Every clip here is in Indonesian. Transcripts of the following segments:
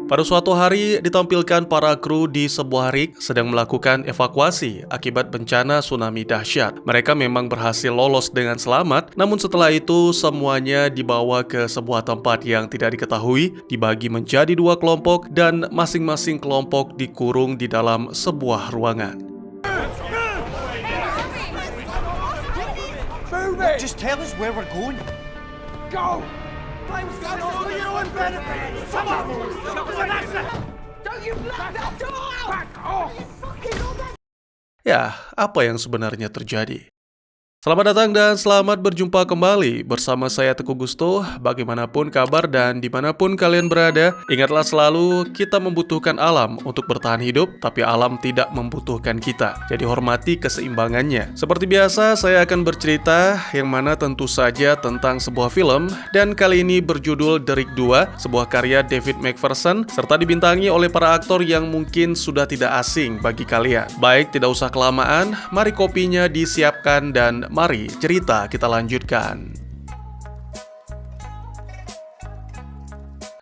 Pada suatu hari ditampilkan para kru di sebuah rig sedang melakukan evakuasi akibat bencana tsunami dahsyat. Mereka memang berhasil lolos dengan selamat, namun setelah itu semuanya dibawa ke sebuah tempat yang tidak diketahui, dibagi menjadi dua kelompok dan masing-masing kelompok dikurung di dalam sebuah ruangan. Just tell us where we're going. Go! All you and benefit! Come on! Don't you block that door! Back off! Ya, apa yang sebenarnya terjadi? Selamat datang dan selamat berjumpa kembali bersama saya Teguh Gusto. Bagaimanapun kabar dan dimanapun kalian berada, ingatlah selalu kita membutuhkan alam untuk bertahan hidup, tapi alam tidak membutuhkan kita. Jadi hormati keseimbangannya. Seperti biasa, saya akan bercerita yang mana tentu saja tentang sebuah film, dan kali ini berjudul The Rig 2, sebuah karya David Macpherson, serta dibintangi oleh para aktor yang mungkin sudah tidak asing bagi kalian. Baik, tidak usah kelamaan, mari kopinya disiapkan dan mari cerita kita lanjutkan.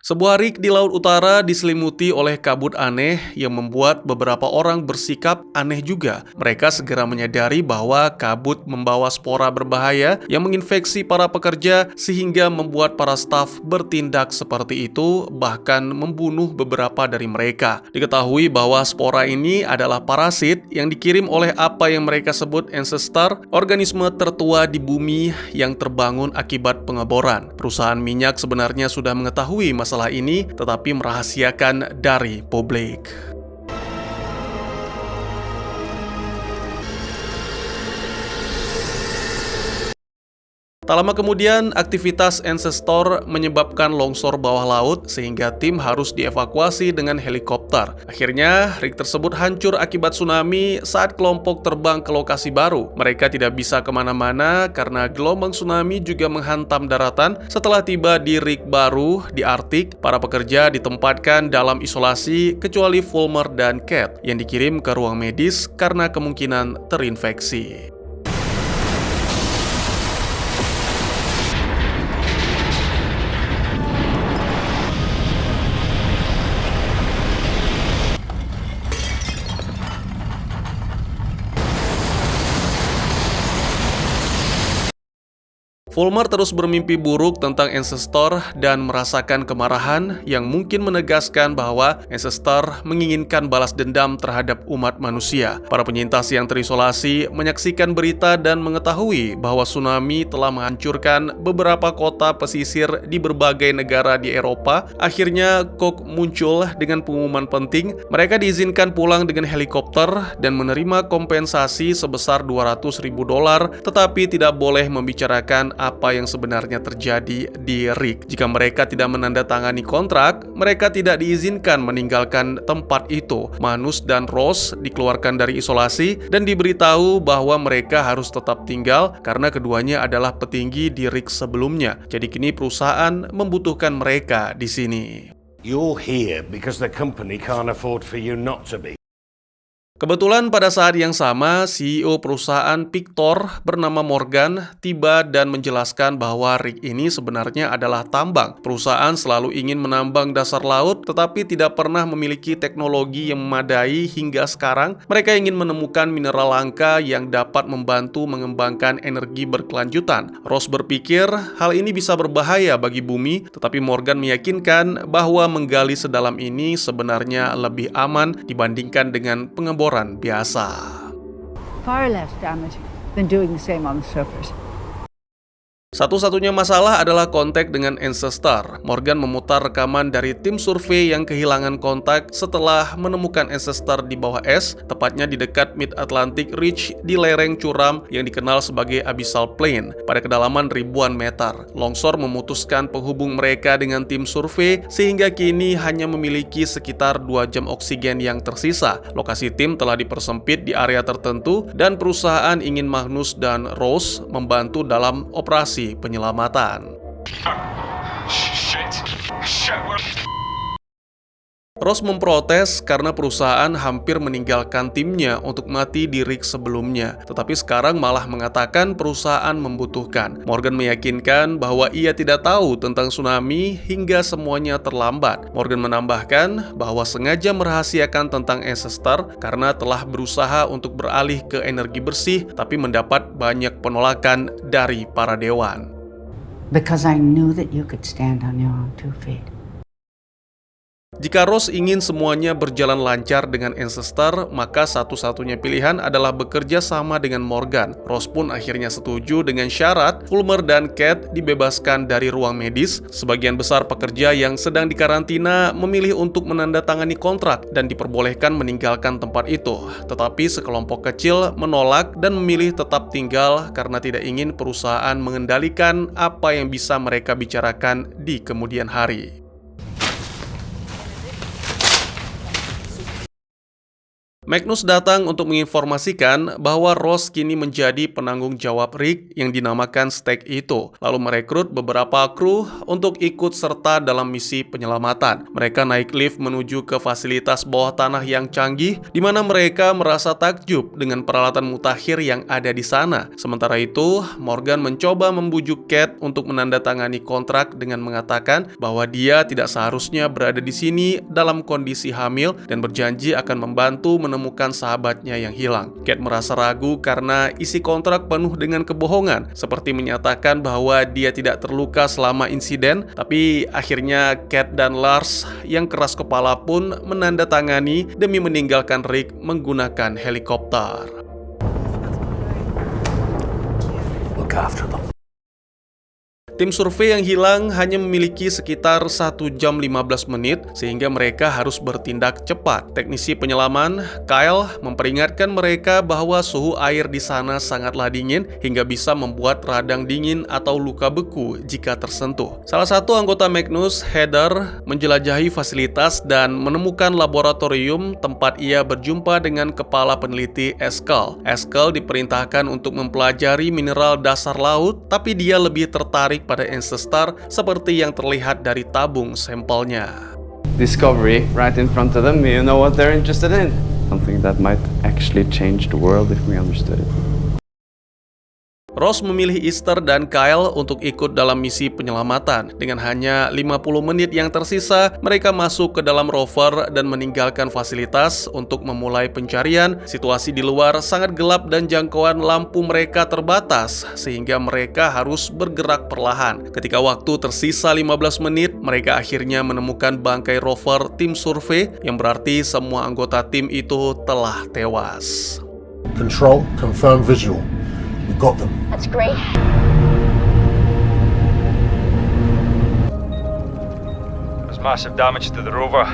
Sebuah rig di Laut Utara diselimuti oleh kabut aneh yang membuat beberapa orang bersikap aneh juga. Mereka segera menyadari bahwa kabut membawa spora berbahaya yang menginfeksi para pekerja sehingga membuat para staf bertindak seperti itu, bahkan membunuh beberapa dari mereka. Diketahui bahwa spora ini adalah parasit yang dikirim oleh apa yang mereka sebut ancestor, organisme tertua di bumi yang terbangun akibat pengeboran. Perusahaan minyak sebenarnya sudah mengetahui masalah ini, tetapi merahasiakan dari publik. Tak lama kemudian, aktivitas ancestor menyebabkan longsor bawah laut sehingga tim harus dievakuasi dengan helikopter. Akhirnya, rig tersebut hancur akibat tsunami saat kelompok terbang ke lokasi baru. Mereka tidak bisa kemana-mana karena gelombang tsunami juga menghantam daratan. Setelah tiba di rig baru di Arktik, para pekerja ditempatkan dalam isolasi kecuali Fulmer dan Kate yang dikirim ke ruang medis karena kemungkinan terinfeksi. Fulmer terus bermimpi buruk tentang ancestor dan merasakan kemarahan yang mungkin menegaskan bahwa ancestor menginginkan balas dendam terhadap umat manusia. Para penyintas yang terisolasi menyaksikan berita dan mengetahui bahwa tsunami telah menghancurkan beberapa kota pesisir di berbagai negara di Eropa. Akhirnya, Cook muncul dengan pengumuman penting. Mereka diizinkan pulang dengan helikopter dan menerima kompensasi sebesar $200.000, tetapi tidak boleh membicarakan apa yang sebenarnya terjadi di rig. Jika mereka tidak menandatangani kontrak, mereka tidak diizinkan meninggalkan tempat itu. Manus dan Ross dikeluarkan dari isolasi dan diberitahu bahwa mereka harus tetap tinggal karena keduanya adalah petinggi di rig sebelumnya. Jadi kini perusahaan membutuhkan mereka di sini. You're here because the company can't afford for you not to be. Kebetulan pada saat yang sama, CEO perusahaan Pictor bernama Morgan tiba dan menjelaskan bahwa rig ini sebenarnya adalah tambang. Perusahaan selalu ingin menambang dasar laut, tetapi tidak pernah memiliki teknologi yang memadai hingga sekarang. Mereka ingin menemukan mineral langka yang dapat membantu mengembangkan energi berkelanjutan. Ross berpikir hal ini bisa berbahaya bagi bumi, tetapi Morgan meyakinkan bahwa menggali sedalam ini sebenarnya lebih aman dibandingkan dengan pengeboran biasa. Far less damage than doing the same on the surface. Satu-satunya masalah adalah kontak dengan ancestor. Morgan memutar rekaman dari tim survei yang kehilangan kontak setelah menemukan ancestor di bawah es, tepatnya di dekat Mid-Atlantic Ridge di lereng curam yang dikenal sebagai Abyssal Plain pada kedalaman ribuan meter. Longsor memutuskan penghubung mereka dengan tim survei sehingga kini hanya memiliki sekitar 2 jam oksigen yang tersisa. Lokasi tim telah dipersempit di area tertentu dan perusahaan ingin Magnus dan Rose membantu dalam operasi penyelamatan. Ross memprotes karena perusahaan hampir meninggalkan timnya untuk mati di rig sebelumnya, tetapi sekarang malah mengatakan perusahaan membutuhkan. Morgan meyakinkan bahwa ia tidak tahu tentang tsunami hingga semuanya terlambat. Morgan menambahkan bahwa sengaja merahasiakan tentang Ancestor karena telah berusaha untuk beralih ke energi bersih, tapi mendapat banyak penolakan dari para dewan. Because I knew that you could stand on your own 2 feet. Jika Ross ingin semuanya berjalan lancar dengan Ancestor, maka satu-satunya pilihan adalah bekerja sama dengan Morgan. Ross pun akhirnya setuju dengan syarat Fulmer dan Kate dibebaskan dari ruang medis. Sebagian besar pekerja yang sedang dikarantina memilih untuk menandatangani kontrak dan diperbolehkan meninggalkan tempat itu. Tetapi sekelompok kecil menolak dan memilih tetap tinggal karena tidak ingin perusahaan mengendalikan apa yang bisa mereka bicarakan di kemudian hari. Magnus datang untuk menginformasikan bahwa Ross kini menjadi penanggung jawab rig yang dinamakan Stag itu, lalu merekrut beberapa kru untuk ikut serta dalam misi penyelamatan. Mereka naik lift menuju ke fasilitas bawah tanah yang canggih, di mana mereka merasa takjub dengan peralatan mutakhir yang ada di sana. Sementara itu, Morgan mencoba membujuk Kate untuk menandatangani kontrak dengan mengatakan bahwa dia tidak seharusnya berada di sini dalam kondisi hamil dan berjanji akan membantu menemukan sahabatnya yang hilang. Kate merasa ragu karena isi kontrak penuh dengan kebohongan, seperti menyatakan bahwa dia tidak terluka selama insiden, tapi akhirnya Kate dan Lars yang keras kepala pun menandatangani demi meninggalkan rig menggunakan helikopter. Look after them. Tim survei yang hilang hanya memiliki sekitar 1 jam 15 menit sehingga mereka harus bertindak cepat. Teknisi penyelaman, Kyle, memperingatkan mereka bahwa suhu air di sana sangatlah dingin hingga bisa membuat radang dingin atau luka beku jika tersentuh. Salah satu anggota Magnus, Heather, menjelajahi fasilitas dan menemukan laboratorium tempat ia berjumpa dengan kepala peneliti Eskel. Eskel diperintahkan untuk mempelajari mineral dasar laut, tapi dia lebih tertarik pada Ancestor seperti yang terlihat dari tabung sampelnya. Discovery right in front of them, you know what they're interested in. Something that might actually change the world if we understood it. Ross memilih Easter dan Kyle untuk ikut dalam misi penyelamatan. Dengan hanya 50 menit yang tersisa, mereka masuk ke dalam rover dan meninggalkan fasilitas untuk memulai pencarian. Situasi di luar sangat gelap dan jangkauan lampu mereka terbatas, sehingga mereka harus bergerak perlahan. Ketika waktu tersisa 15 menit, mereka akhirnya menemukan bangkai rover tim survei, yang berarti semua anggota tim itu telah tewas. Control, confirm visual. We got them. That's great. There's massive damage to the rover.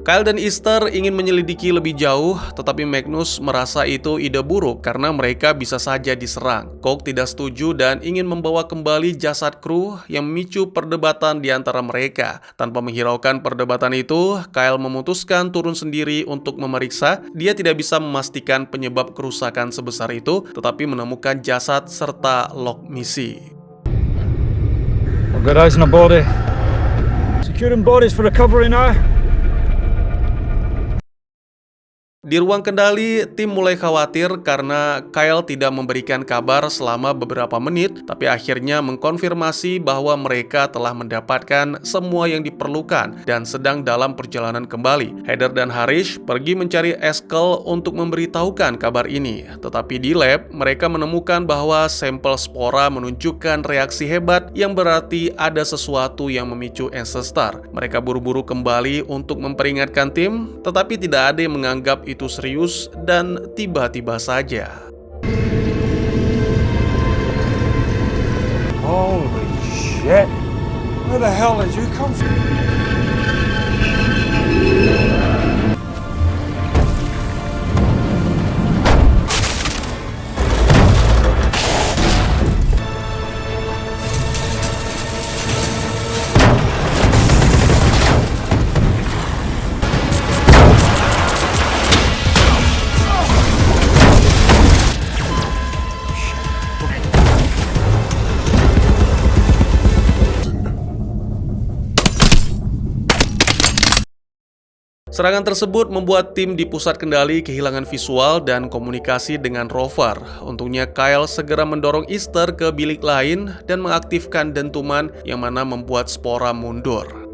Kyle dan Easter ingin menyelidiki lebih jauh, tetapi Magnus merasa itu ide buruk karena mereka bisa saja diserang. Cook tidak setuju dan ingin membawa kembali jasad kru yang memicu perdebatan di antara mereka. Tanpa menghiraukan perdebatan itu, Kyle memutuskan turun sendiri untuk memeriksa. Dia tidak bisa memastikan penyebab kerusakan sebesar itu, tetapi menemukan jasad serta log misi. We've got eyes on a body. Securing bodies for recovery now. Di ruang kendali, tim mulai khawatir karena Kyle tidak memberikan kabar selama beberapa menit, tapi akhirnya mengkonfirmasi bahwa mereka telah mendapatkan semua yang diperlukan dan sedang dalam perjalanan kembali. Heather dan Harish pergi mencari Eskel untuk memberitahukan kabar ini, tetapi di lab mereka menemukan bahwa sampel spora menunjukkan reaksi hebat yang berarti ada sesuatu yang memicu Ancestor. Mereka buru-buru kembali untuk memperingatkan tim, tetapi tidak ada yang menganggap itu serius dan tiba-tiba saja. Holy shit! Where the hell did you come from? Serangan tersebut membuat tim di pusat kendali kehilangan visual dan komunikasi dengan rover. Untungnya Kyle segera mendorong Easter ke bilik lain dan mengaktifkan dentuman yang mana membuat Spora mundur.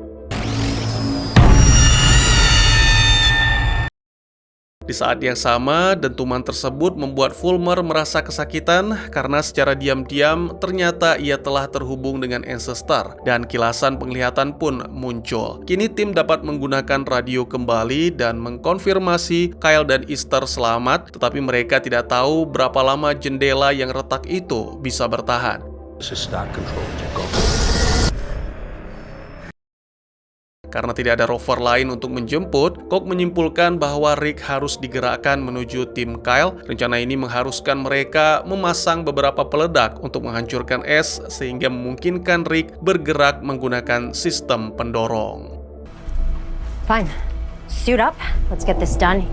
Di saat yang sama, dentuman tersebut membuat Fulmer merasa kesakitan karena secara diam-diam ternyata ia telah terhubung dengan Ancestor dan kilasan penglihatan pun muncul. Kini tim dapat menggunakan radio kembali dan mengkonfirmasi Kyle dan Easter selamat, tetapi mereka tidak tahu berapa lama jendela yang retak itu bisa bertahan. This is start control. Check off. Karena tidak ada rover lain untuk menjemput, Cook menyimpulkan bahwa Rick harus digerakkan menuju tim Kyle. Rencana ini mengharuskan mereka memasang beberapa peledak untuk menghancurkan es sehingga memungkinkan Rick bergerak menggunakan sistem pendorong. Fine. Suit up. Let's get this done.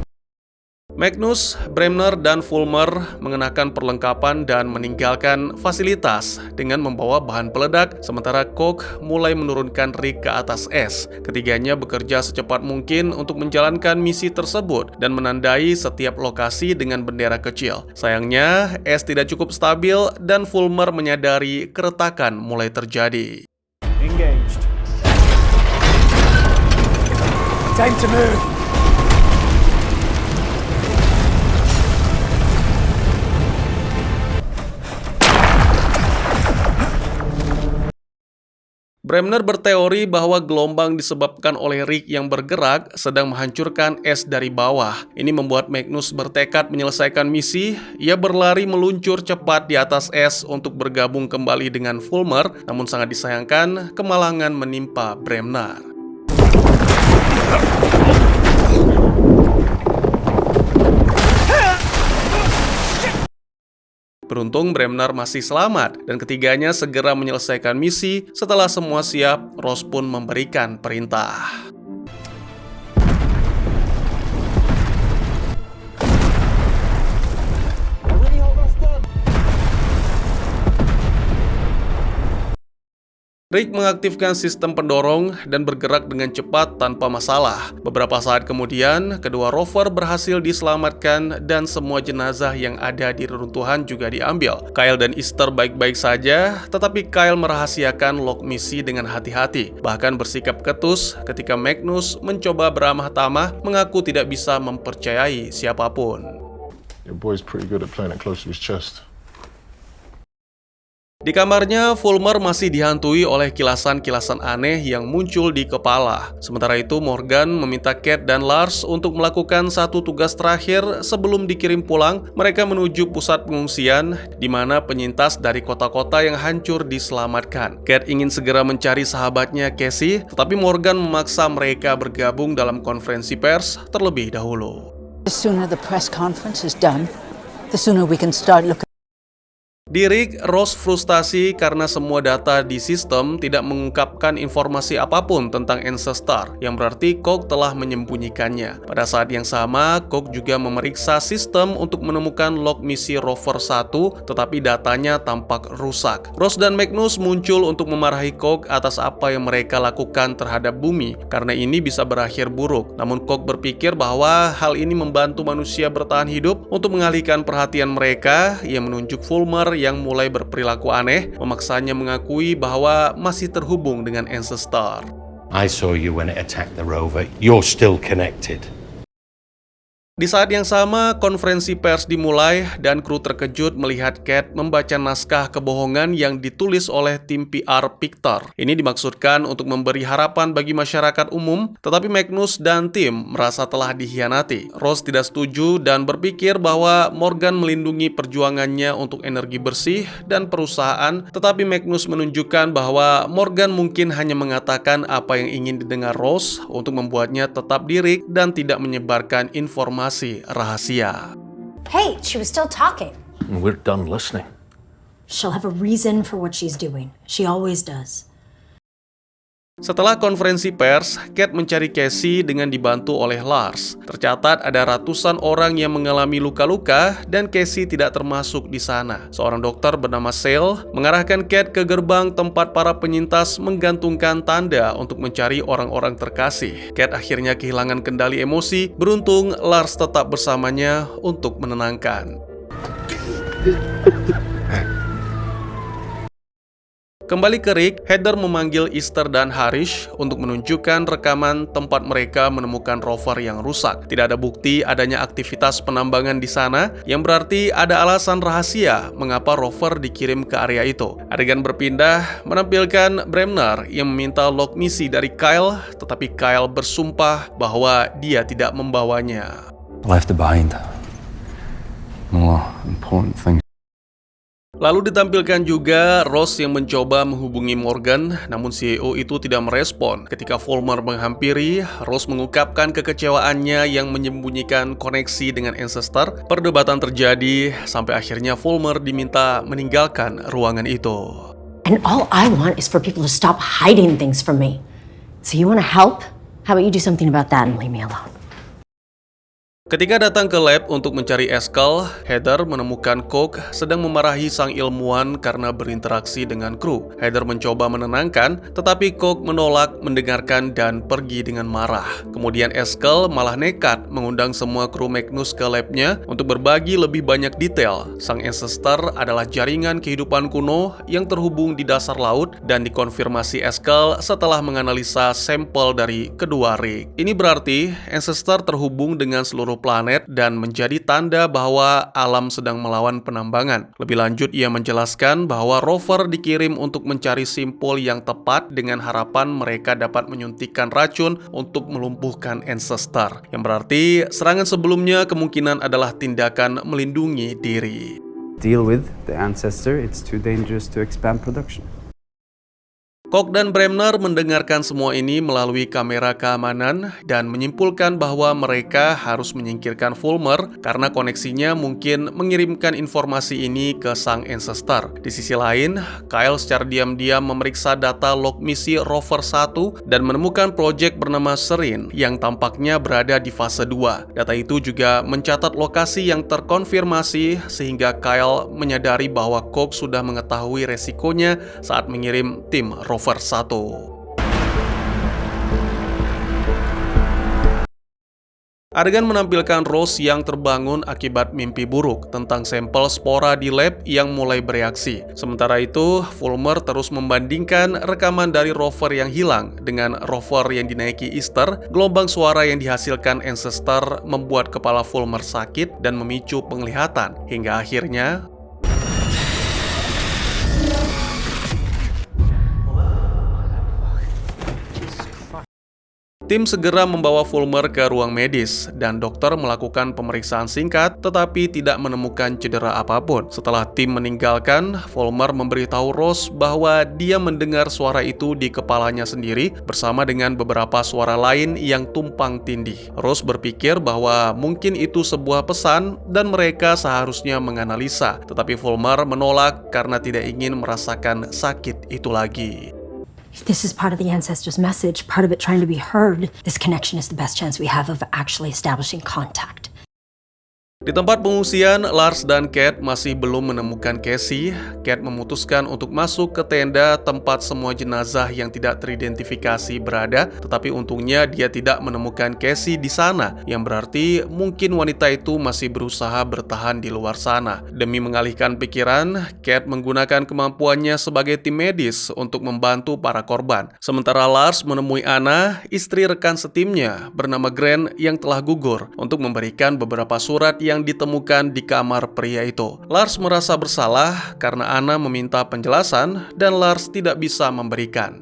Magnus, Bremner, dan Fulmer mengenakan perlengkapan dan meninggalkan fasilitas dengan membawa bahan peledak, sementara Cook mulai menurunkan Rick ke atas es. Ketiganya bekerja secepat mungkin untuk menjalankan misi tersebut dan menandai setiap lokasi dengan bendera kecil. Sayangnya, es tidak cukup stabil dan Fulmer menyadari keretakan mulai terjadi. Engaged. Time to move. Bremner berteori bahwa gelombang disebabkan oleh Rick yang bergerak sedang menghancurkan es dari bawah. Ini membuat Magnus bertekad menyelesaikan misi. Ia berlari meluncur cepat di atas es untuk bergabung kembali dengan Fulmer, namun sangat disayangkan kemalangan menimpa Bremner. Beruntung Bremner masih selamat dan ketiganya segera menyelesaikan misi. Setelah semua siap, Ross pun memberikan perintah. Rick mengaktifkan sistem pendorong dan bergerak dengan cepat tanpa masalah. Beberapa saat kemudian, kedua rover berhasil diselamatkan dan semua jenazah yang ada di reruntuhan juga diambil. Kyle dan Easter baik-baik saja, tetapi Kyle merahasiakan log misi dengan hati-hati, bahkan bersikap ketus ketika Magnus mencoba beramah tamah mengaku tidak bisa mempercayai siapapun. Your boy's pretty good at playing it close to his chest. Di kamarnya, Fulmer masih dihantui oleh kilasan-kilasan aneh yang muncul di kepala. Sementara itu, Morgan meminta Kate dan Lars untuk melakukan satu tugas terakhir sebelum dikirim pulang. Mereka menuju pusat pengungsian, di mana penyintas dari kota-kota yang hancur diselamatkan. Kate ingin segera mencari sahabatnya Casey, tetapi Morgan memaksa mereka bergabung dalam konferensi pers terlebih dahulu. The sooner the press conference is done, the sooner we can start looking. Di Rick, Ross frustasi karena semua data di sistem tidak mengungkapkan informasi apapun tentang Ancestor, yang berarti Cook telah menyembunyikannya. Pada saat yang sama, Cook juga memeriksa sistem untuk menemukan log misi Rover 1, tetapi datanya tampak rusak. Ross dan Magnus muncul untuk memarahi Cook atas apa yang mereka lakukan terhadap bumi, karena ini bisa berakhir buruk. Namun Cook berpikir bahwa hal ini membantu manusia bertahan hidup. Untuk mengalihkan perhatian mereka, ia menunjuk Fulmer yang mulai berperilaku aneh, memaksanya mengakui bahwa masih terhubung dengan Ancestor. I saw you when it attacked the rover. You're still connected. Di saat yang sama, konferensi pers dimulai dan kru terkejut melihat Kate membaca naskah kebohongan yang ditulis oleh tim PR Pictor. Ini dimaksudkan untuk memberi harapan bagi masyarakat umum, tetapi Magnus dan tim merasa telah dikhianati. Ross tidak setuju dan berpikir bahwa Morgan melindungi perjuangannya untuk energi bersih dan perusahaan, tetapi Magnus menunjukkan bahwa Morgan mungkin hanya mengatakan apa yang ingin didengar Ross untuk membuatnya tetap diri dan tidak menyebarkan informasi rahasia. Hey, she was still talking. We're done listening. She'll have a reason for what she's doing. She always does. Setelah konferensi pers, Kate mencari Casey dengan dibantu oleh Lars. Tercatat ada ratusan orang yang mengalami luka-luka dan Casey tidak termasuk di sana. Seorang dokter bernama Sale mengarahkan Kate ke gerbang tempat para penyintas menggantungkan tanda untuk mencari orang-orang terkasih. Kate akhirnya kehilangan kendali emosi, beruntung Lars tetap bersamanya untuk menenangkan. Kembali ke Rick, Heather memanggil Easter dan Harish untuk menunjukkan rekaman tempat mereka menemukan rover yang rusak. Tidak ada bukti adanya aktivitas penambangan di sana, yang berarti ada alasan rahasia mengapa rover dikirim ke area itu. Adegan berpindah menampilkan Bremner yang meminta log misi dari Kyle, tetapi Kyle bersumpah bahwa dia tidak membawanya. Left behind more important things. Lalu ditampilkan juga Ross yang mencoba menghubungi Morgan, namun CEO itu tidak merespon. Ketika Fulmer menghampiri, Ross mengungkapkan kekecewaannya yang menyembunyikan koneksi dengan Ancestor. Perdebatan terjadi sampai akhirnya Fulmer diminta meninggalkan ruangan itu. And all I want is for people to stop hiding things from me. So you want to help? How about you do something about that and leave me alone? Ketika datang ke lab untuk mencari Eskel, Heather menemukan Cook sedang memarahi sang ilmuwan karena berinteraksi dengan kru. Heather mencoba menenangkan, tetapi Cook menolak mendengarkan dan pergi dengan marah. Kemudian Eskel malah nekat mengundang semua kru Magnus ke labnya untuk berbagi lebih banyak detail. Sang Ancestor adalah jaringan kehidupan kuno yang terhubung di dasar laut dan dikonfirmasi Eskel setelah menganalisa sampel dari kedua rig. Ini berarti Ancestor terhubung dengan seluruh planet dan menjadi tanda bahwa alam sedang melawan penambangan. Lebih lanjut, ia menjelaskan bahwa rover dikirim untuk mencari simpul yang tepat dengan harapan mereka dapat menyuntikkan racun untuk melumpuhkan Ancestor. Yang berarti serangan sebelumnya kemungkinan adalah tindakan melindungi diri. Deal with the Ancestor, it's too dangerous to expand production. Cook dan Bremner mendengarkan semua ini melalui kamera keamanan dan menyimpulkan bahwa mereka harus menyingkirkan Fulmer karena koneksinya mungkin mengirimkan informasi ini ke sang Ancestor. Di sisi lain, Kyle secara diam-diam memeriksa data log misi Rover 1 dan menemukan proyek bernama Serin yang tampaknya berada di fase 2. Data itu juga mencatat lokasi yang terkonfirmasi sehingga Kyle menyadari bahwa Cook sudah mengetahui resikonya saat mengirim tim Rover 1. Adegan menampilkan Rose yang terbangun akibat mimpi buruk tentang sampel spora di lab yang mulai bereaksi. Sementara itu, Fulmer terus membandingkan rekaman dari rover yang hilang dengan rover yang dinaiki Easter. Gelombang suara yang dihasilkan Ancestor membuat kepala Fulmer sakit dan memicu penglihatan. Hingga akhirnya tim segera membawa Fulmer ke ruang medis dan dokter melakukan pemeriksaan singkat tetapi tidak menemukan cedera apapun. Setelah tim meninggalkan, Fulmer memberitahu Rose bahwa dia mendengar suara itu di kepalanya sendiri bersama dengan beberapa suara lain yang tumpang tindih. Rose berpikir bahwa mungkin itu sebuah pesan dan mereka seharusnya menganalisa, tetapi Fulmer menolak karena tidak ingin merasakan sakit itu lagi. If this is part of the Ancestor's message, part of it trying to be heard, this connection is the best chance we have of actually establishing contact. Di tempat pengungsian, Lars dan Kate masih belum menemukan Casey. Kate memutuskan untuk masuk ke tenda tempat semua jenazah yang tidak teridentifikasi berada, tetapi untungnya dia tidak menemukan Casey di sana, yang berarti mungkin wanita itu masih berusaha bertahan di luar sana. Demi mengalihkan pikiran, Kate menggunakan kemampuannya sebagai tim medis untuk membantu para korban. Sementara Lars menemui Anna, istri rekan setimnya bernama Grant yang telah gugur, untuk memberikan beberapa surat yang ditemukan di kamar pria itu. Lars merasa bersalah karena Anna meminta penjelasan dan Lars tidak bisa memberikan.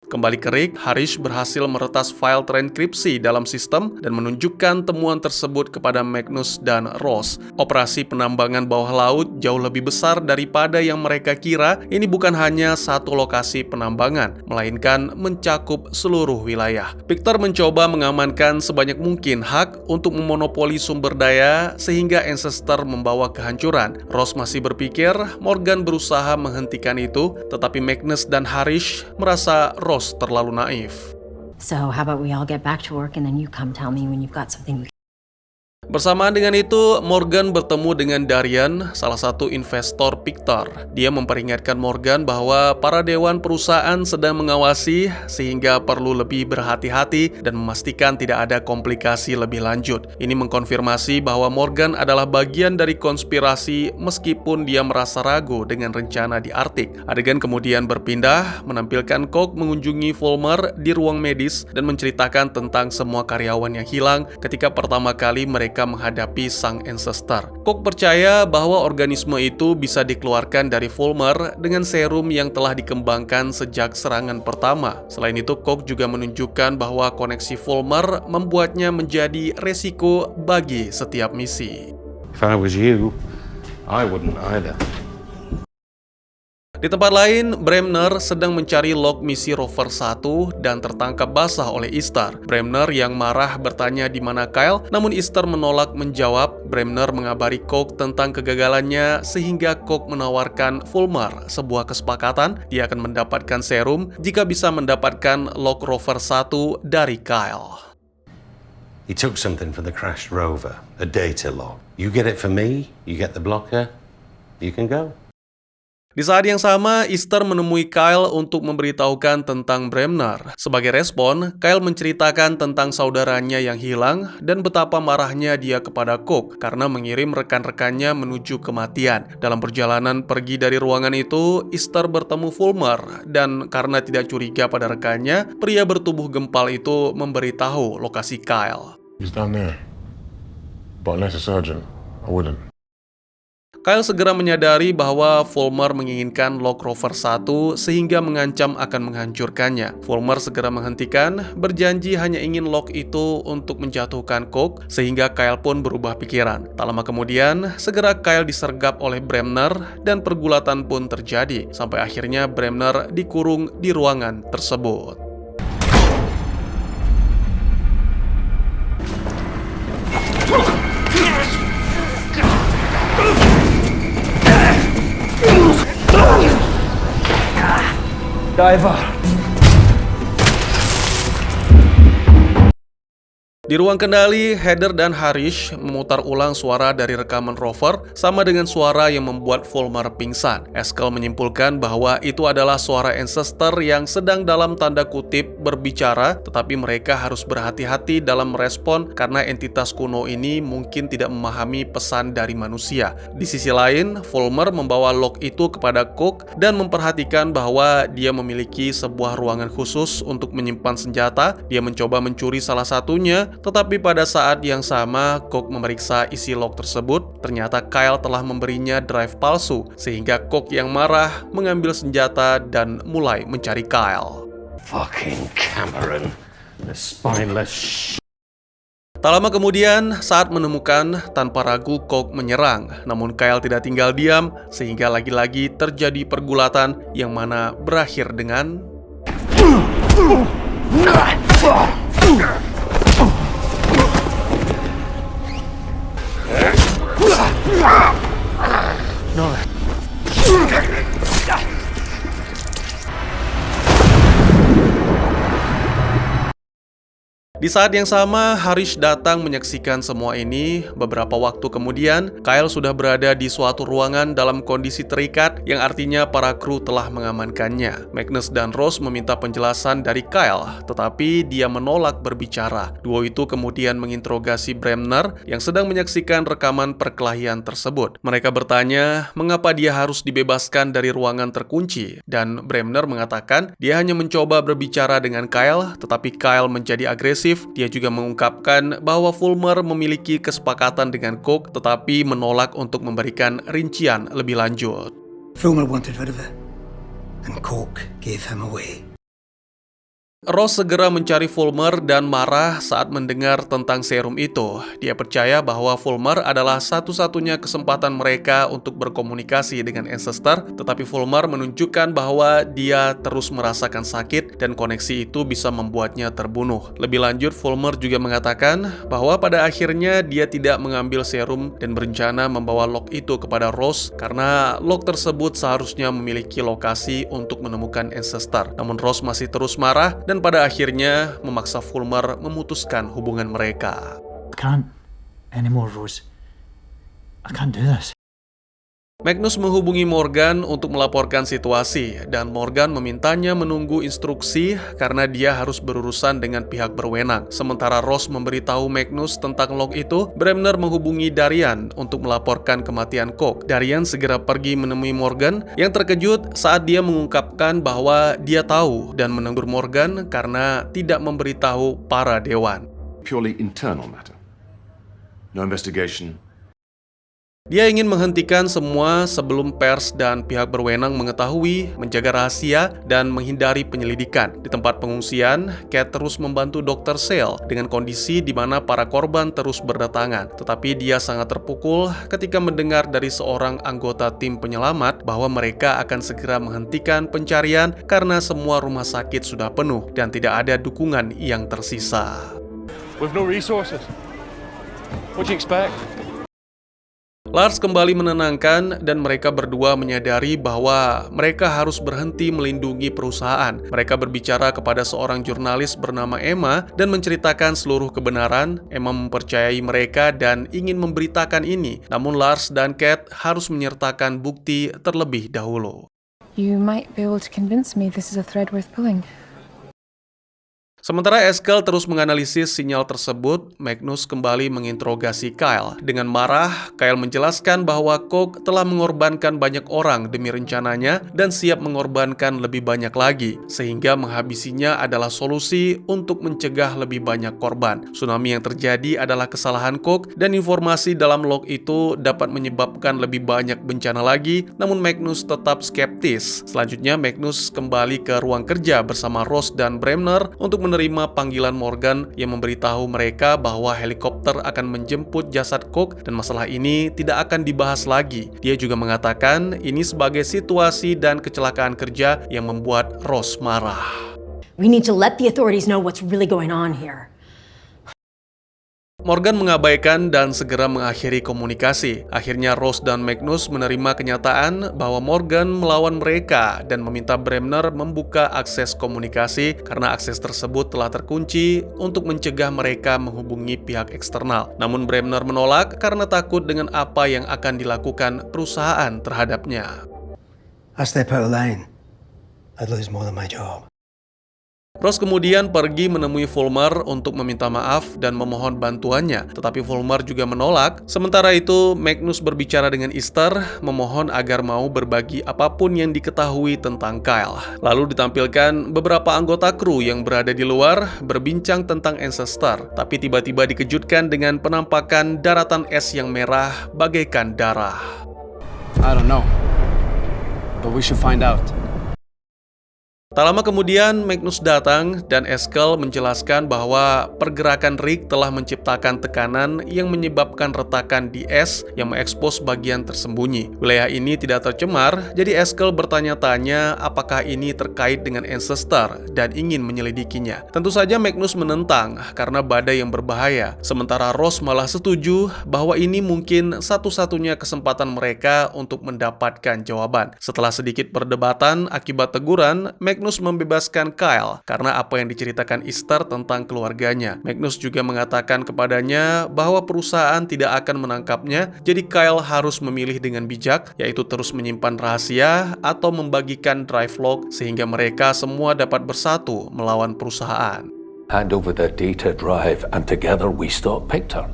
Kembali ke Rick, Harish berhasil meretas file terenkripsi dalam sistem dan menunjukkan temuan tersebut kepada Magnus dan Ross. Operasi penambangan bawah laut jauh lebih besar daripada yang mereka kira. Ini bukan hanya satu lokasi penambangan, melainkan mencakup seluruh wilayah. Victor mencoba mengamankan sebanyak mungkin hak untuk memonopoli sumber daya sehingga Ancestor membawa kehancuran. Ross masih berpikir Morgan berusaha menghentikan itu, tetapi Magnus dan Harish merasa Ross terlalu naif. So how about we all get back to work and then you come tell me when you've got something. Bersamaan dengan itu, Morgan bertemu dengan Darian, salah satu investor Victor. Dia memperingatkan Morgan bahwa para dewan perusahaan sedang mengawasi sehingga perlu lebih berhati-hati dan memastikan tidak ada komplikasi lebih lanjut. Ini mengkonfirmasi bahwa Morgan adalah bagian dari konspirasi meskipun dia merasa ragu dengan rencana di Arktik. Adegan kemudian berpindah, menampilkan Cook mengunjungi Fulmer di ruang medis dan menceritakan tentang semua karyawan yang hilang ketika pertama kali mereka menghadapi sang Ancestor. Cook percaya bahwa organisme itu bisa dikeluarkan dari Fulmer dengan serum yang telah dikembangkan sejak serangan pertama. Selain itu, Cook juga menunjukkan bahwa koneksi Fulmer membuatnya menjadi resiko bagi setiap misi. If I was you, I wouldn't either. Di tempat lain, Bremner sedang mencari log misi Rover 1 dan tertangkap basah oleh Easter. Bremner yang marah bertanya di mana Kyle, namun Easter menolak menjawab. Bremner mengabari Cook tentang kegagalannya sehingga Cook menawarkan Fulmer sebuah kesepakatan. Dia akan mendapatkan serum jika bisa mendapatkan log Rover 1 dari Kyle. He took something for the crashed rover, a data log. You get it for me, you get the blocker, you can go. Di saat yang sama, Easter menemui Kyle untuk memberitahukan tentang Bremner. Sebagai respon, Kyle menceritakan tentang saudaranya yang hilang dan betapa marahnya dia kepada Cook karena mengirim rekan-rekannya menuju kematian. Dalam perjalanan pergi dari ruangan itu, Easter bertemu Fulmer dan karena tidak curiga pada rekannya, pria bertubuh gempal itu memberitahu lokasi Kyle. He's down there. But unless it's urgent, I wouldn't. Kyle segera menyadari bahwa Fulmer menginginkan log Rover 1 sehingga mengancam akan menghancurkannya. Fulmer segera menghentikan, berjanji hanya ingin log itu untuk menjatuhkan Cook, sehingga Kyle pun berubah pikiran. Tak lama kemudian, segera Kyle disergap oleh Bremner dan pergulatan pun terjadi, sampai akhirnya Bremner dikurung di ruangan tersebut. Diver. Di ruang kendali, Heather dan Harish memutar ulang suara dari rekaman Rover sama dengan suara yang membuat Fulmer pingsan. Eskel menyimpulkan bahwa itu adalah suara Ancestor yang sedang dalam tanda kutip berbicara, tetapi mereka harus berhati-hati dalam merespon karena entitas kuno ini mungkin tidak memahami pesan dari manusia. Di sisi lain, Fulmer membawa log itu kepada Cook dan memperhatikan bahwa dia memiliki sebuah ruangan khusus untuk menyimpan senjata. Dia mencoba mencuri salah satunya, tetapi pada saat yang sama, Cook memeriksa isi log tersebut. Ternyata Kyle telah memberinya drive palsu, sehingga Cook yang marah mengambil senjata dan mulai mencari Kyle. Fucking Cameron, the spineless Tak lama kemudian, saat menemukan, tanpa ragu Cook menyerang. Namun Kyle tidak tinggal diam, sehingga lagi-lagi terjadi pergulatan yang mana berakhir dengan... Di saat yang sama, Harish datang menyaksikan semua ini. Beberapa waktu kemudian, Kyle sudah berada di suatu ruangan dalam kondisi terikat, yang artinya para kru telah mengamankannya. Magnus dan Ross meminta penjelasan dari Kyle, tetapi dia menolak berbicara. Duo itu kemudian menginterogasi Bremner yang sedang menyaksikan rekaman perkelahian tersebut. Mereka bertanya mengapa dia harus dibebaskan dari ruangan terkunci, dan Bremner mengatakan dia hanya mencoba berbicara dengan Kyle, tetapi Kyle menjadi agresif. Dia juga mengungkapkan bahwa Fulmer memiliki kesepakatan dengan Cook, tetapi menolak untuk memberikan rincian lebih lanjut. Fulmer wanted rid of her, and Cook gave him away. Ross segera mencari Fulmer dan marah saat mendengar tentang serum itu. Dia percaya bahwa Fulmer adalah satu-satunya kesempatan mereka untuk berkomunikasi dengan Ancestor, tetapi Fulmer menunjukkan bahwa dia terus merasakan sakit dan koneksi itu bisa membuatnya terbunuh. Lebih lanjut, Fulmer juga mengatakan bahwa pada akhirnya dia tidak mengambil serum dan berencana membawa log itu kepada Ross karena log tersebut seharusnya memiliki lokasi untuk menemukan Ancestor. Namun Ross masih terus marah dan pada akhirnya memaksa Fulmer memutuskan hubungan mereka. I can't anymore, Rose. I can't do this. Magnus menghubungi Morgan untuk melaporkan situasi, dan Morgan memintanya menunggu instruksi karena dia harus berurusan dengan pihak berwenang. Sementara Ross memberitahu Magnus tentang log itu, Bremner menghubungi Darian untuk melaporkan kematian Cook. Darian segera pergi menemui Morgan yang terkejut saat dia mengungkapkan bahwa dia tahu dan menegur Morgan karena tidak memberitahu para dewan. Purely internal matter. No investigation. Dia ingin menghentikan semua sebelum pers dan pihak berwenang mengetahui, menjaga rahasia, dan menghindari penyelidikan. Di tempat pengungsian, Cat terus membantu Dr. Sale dengan kondisi di mana para korban terus berdatangan. Tetapi dia sangat terpukul ketika mendengar dari seorang anggota tim penyelamat bahwa mereka akan segera menghentikan pencarian karena semua rumah sakit sudah penuh dan tidak ada dukungan yang tersisa. We've no resources. What do you expect? Lars kembali menenangkan dan mereka berdua menyadari bahwa mereka harus berhenti melindungi perusahaan. Mereka berbicara kepada seorang jurnalis bernama Emma dan menceritakan seluruh kebenaran. Emma mempercayai mereka dan ingin memberitakan ini. Namun Lars dan Cat harus menyertakan bukti terlebih dahulu. You might be able to convince me this is a thread worth pulling. Sementara Eskel terus menganalisis sinyal tersebut, Magnus kembali menginterogasi Kyle. Dengan marah, Kyle menjelaskan bahwa Cook telah mengorbankan banyak orang demi rencananya dan siap mengorbankan lebih banyak lagi, sehingga menghabisinya adalah solusi untuk mencegah lebih banyak korban. Tsunami yang terjadi adalah kesalahan Cook dan informasi dalam log itu dapat menyebabkan lebih banyak bencana lagi, namun Magnus tetap skeptis. Selanjutnya, Magnus kembali ke ruang kerja bersama Ross dan Bremner untuk menerima panggilan Morgan yang memberitahu mereka bahwa helikopter akan menjemput jasad Cook dan masalah ini tidak akan dibahas lagi. Dia juga mengatakan ini sebagai situasi dan kecelakaan kerja yang membuat Ross marah. We need to let the authorities know what's really going on here. Morgan mengabaikan dan segera mengakhiri komunikasi. Akhirnya Ross dan Magnus menerima kenyataan bahwa Morgan melawan mereka dan meminta Bremner membuka akses komunikasi karena akses tersebut telah terkunci untuk mencegah mereka menghubungi pihak eksternal. Namun Bremner menolak karena takut dengan apa yang akan dilakukan perusahaan terhadapnya. I step out of line, I'd lose more than my job. Ross kemudian pergi menemui Fulmer untuk meminta maaf dan memohon bantuannya, tetapi Fulmer juga menolak. Sementara itu, Magnus berbicara dengan Easter, memohon agar mau berbagi apapun yang diketahui tentang Kyle. Lalu ditampilkan beberapa anggota kru yang berada di luar berbincang tentang Ancestor, tapi tiba-tiba dikejutkan dengan penampakan daratan es yang merah bagaikan darah. I don't know, but we should find out. Tak lama kemudian, Magnus datang dan Eskel menjelaskan bahwa pergerakan Rick telah menciptakan tekanan yang menyebabkan retakan di es yang mengekspos bagian tersembunyi. Wilayah ini tidak tercemar, jadi Eskel bertanya-tanya apakah ini terkait dengan Ancestor dan ingin menyelidikinya. Tentu saja Magnus menentang karena badai yang berbahaya, sementara Ross malah setuju bahwa ini mungkin satu-satunya kesempatan mereka untuk mendapatkan jawaban. Setelah sedikit perdebatan akibat teguran, Magnus membebaskan Kyle karena apa yang diceritakan Easter tentang keluarganya. Magnus juga mengatakan kepadanya bahwa perusahaan tidak akan menangkapnya, jadi Kyle harus memilih dengan bijak, yaitu terus menyimpan rahasia atau membagikan drive log sehingga mereka semua dapat bersatu melawan perusahaan. Hand over the data drive and together we stop Pictor.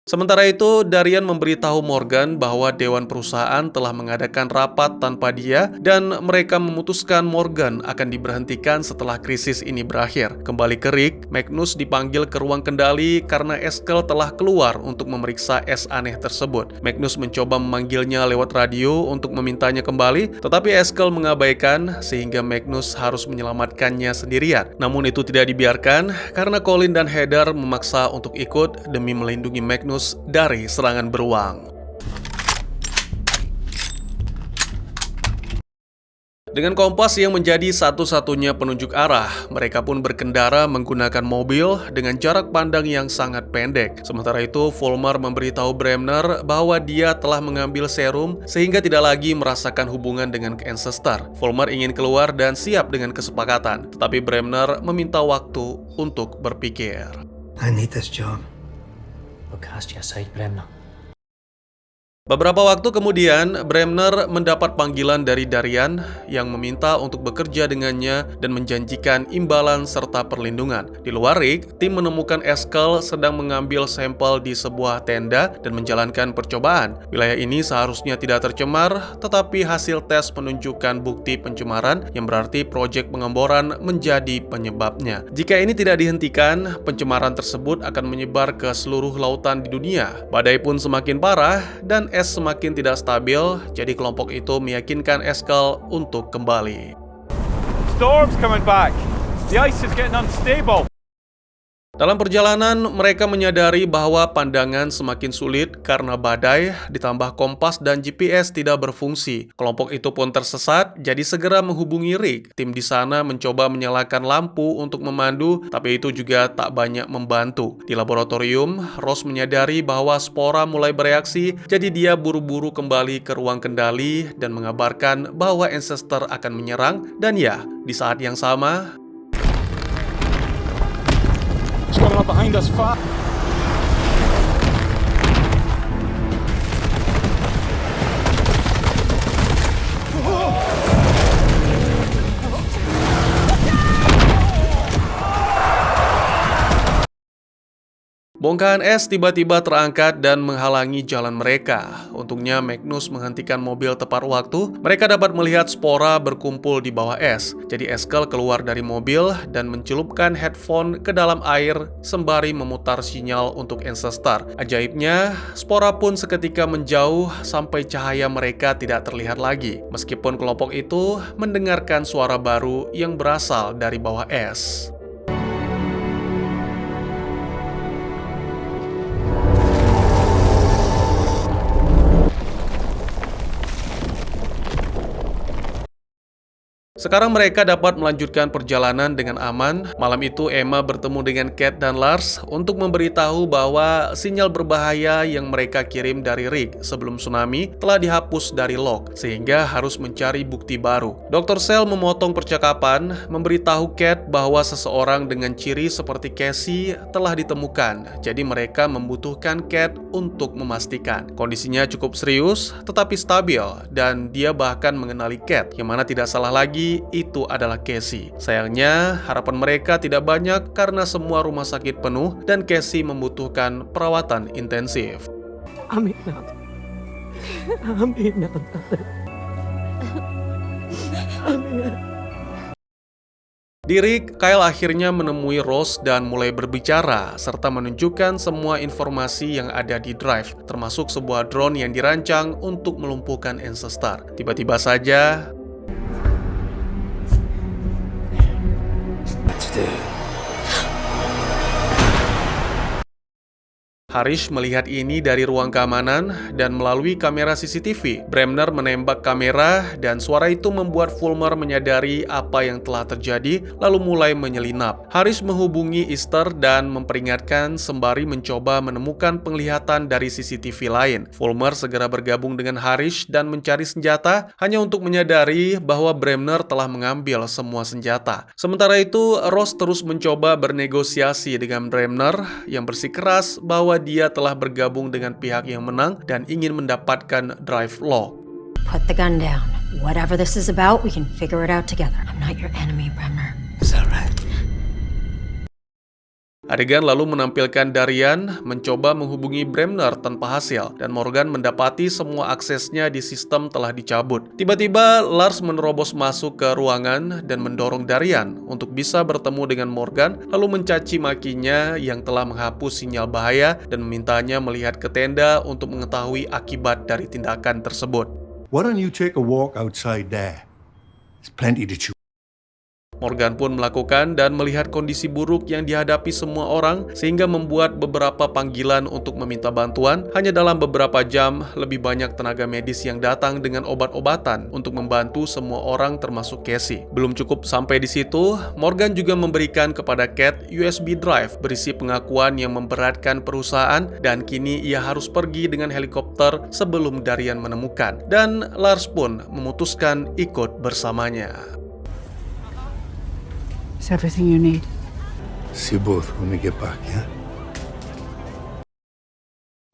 Sementara itu, Darian memberitahu Morgan bahwa Dewan Perusahaan telah mengadakan rapat tanpa dia dan mereka memutuskan Morgan akan diberhentikan setelah krisis ini berakhir. Kembali ke Rick, Magnus dipanggil ke ruang kendali karena Eskel telah keluar untuk memeriksa es aneh tersebut. Magnus mencoba memanggilnya lewat radio untuk memintanya kembali, tetapi Eskel mengabaikan sehingga Magnus harus menyelamatkannya sendirian. Namun itu tidak dibiarkan karena Colin dan Heather memaksa untuk ikut demi melindungi Magnus dari serangan beruang. Dengan kompas yang menjadi satu-satunya penunjuk arah, mereka pun berkendara menggunakan mobil dengan jarak pandang yang sangat pendek. Sementara itu, Vollmer memberitahu Bremner bahwa dia telah mengambil serum sehingga tidak lagi merasakan hubungan dengan Ancestor. Vollmer ingin keluar dan siap dengan kesepakatan, tetapi Bremner meminta waktu untuk berpikir. I need this job. Beberapa waktu kemudian, Bremner mendapat panggilan dari Darian yang meminta untuk bekerja dengannya dan menjanjikan imbalan serta perlindungan. Di luar Rick, tim menemukan Eskel sedang mengambil sampel di sebuah tenda dan menjalankan percobaan. Wilayah ini seharusnya tidak tercemar, tetapi hasil tes menunjukkan bukti pencemaran yang berarti proyek pengeboran menjadi penyebabnya. Jika ini tidak dihentikan, pencemaran tersebut akan menyebar ke seluruh lautan di dunia. Badai pun semakin parah dan es semakin tidak stabil, jadi kelompok itu meyakinkan Eskel untuk kembali. Storm's coming back. The ice is getting unstable. Dalam perjalanan, mereka menyadari bahwa pandangan semakin sulit karena badai, ditambah kompas dan GPS tidak berfungsi. Kelompok itu pun tersesat, jadi segera menghubungi Rick. Tim di sana mencoba menyalakan lampu untuk memandu, tapi itu juga tak banyak membantu. Di laboratorium, Ross menyadari bahwa spora mulai bereaksi, jadi dia buru-buru kembali ke ruang kendali dan mengabarkan bahwa Ancestor akan menyerang, dan ya, di saat yang sama, It's coming up behind us fast. bongkahan es tiba-tiba terangkat dan menghalangi jalan mereka. Untungnya Magnus menghentikan mobil tepat waktu. Mereka dapat melihat spora berkumpul di bawah es. Jadi Eskel keluar dari mobil dan mencelupkan headphone ke dalam air sembari memutar sinyal untuk Ancestor. Ajaibnya, spora pun seketika menjauh sampai cahaya mereka tidak terlihat lagi. Meskipun kelompok itu mendengarkan suara baru yang berasal dari bawah es. Sekarang mereka dapat melanjutkan perjalanan dengan aman. Malam itu Emma bertemu dengan Kat dan Lars untuk memberitahu bahwa sinyal berbahaya yang mereka kirim dari Rick sebelum tsunami telah dihapus dari log, sehingga harus mencari bukti baru. Dr. Cell memotong percakapan, memberitahu Kat bahwa seseorang dengan ciri seperti Cassie telah ditemukan, jadi mereka membutuhkan Kat untuk memastikan. Kondisinya cukup serius, tetapi stabil, dan dia bahkan mengenali Kat, yang mana tidak salah lagi itu adalah Cassie. Sayangnya, harapan mereka tidak banyak karena semua rumah sakit penuh dan Cassie membutuhkan perawatan intensif. Di Rick, Kyle akhirnya menemui Ross dan mulai berbicara, serta menunjukkan semua informasi yang ada di drive, termasuk sebuah drone yang dirancang untuk melumpuhkan Ancestor. Tiba-tiba saja, Harish melihat ini dari ruang keamanan dan melalui kamera CCTV. Bremner menembak kamera dan suara itu membuat Vollmer menyadari apa yang telah terjadi lalu mulai menyelinap. Harish menghubungi Easter dan memperingatkan sembari mencoba menemukan penglihatan dari CCTV lain. Vollmer segera bergabung dengan Harish dan mencari senjata hanya untuk menyadari bahwa Bremner telah mengambil semua senjata. Sementara itu, Ross terus mencoba bernegosiasi dengan Bremner yang bersikeras bahwa dia telah bergabung dengan pihak yang menang dan ingin mendapatkan drive log. Put the gun down. Whatever this is about, we can figure it out together. I'm not your enemy, Bremner. Is that right? Adegan lalu menampilkan Darian mencoba menghubungi Bremner tanpa hasil, dan Morgan mendapati semua aksesnya di sistem telah dicabut. Tiba-tiba Lars menerobos masuk ke ruangan dan mendorong Darian untuk bisa bertemu dengan Morgan, lalu mencaci makinya yang telah menghapus sinyal bahaya dan memintanya melihat ke tenda untuk mengetahui akibat dari tindakan tersebut. Why don't you take a walk outside there? There's plenty to chew. Morgan pun melakukan dan melihat kondisi buruk yang dihadapi semua orang sehingga membuat beberapa panggilan untuk meminta bantuan. Hanya dalam beberapa jam, lebih banyak tenaga medis yang datang dengan obat-obatan untuk membantu semua orang termasuk Casey. Belum cukup sampai di situ, Morgan juga memberikan kepada Cat USB drive berisi pengakuan yang memberatkan perusahaan dan kini ia harus pergi dengan helikopter sebelum Darian menemukan. Dan Lars pun memutuskan ikut bersamanya. It's everything you need. See you both when we get back, yeah?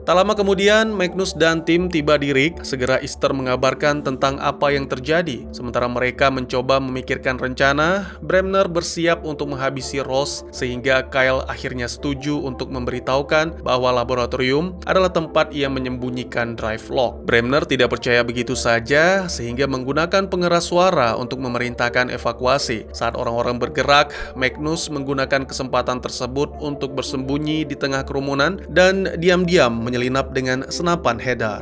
Tak lama kemudian, Magnus dan tim tiba di Rick. Segera Easter mengabarkan tentang apa yang terjadi. Sementara mereka mencoba memikirkan rencana, Bremner bersiap untuk menghabisi Ross sehingga Kyle akhirnya setuju untuk memberitahukan bahwa laboratorium adalah tempat ia menyembunyikan drive lock. Bremner tidak percaya begitu saja sehingga menggunakan pengeras suara untuk memerintahkan evakuasi. Saat orang-orang bergerak, Magnus menggunakan kesempatan tersebut untuk bersembunyi di tengah kerumunan dan diam-diam menyelinap dengan senapan Heather.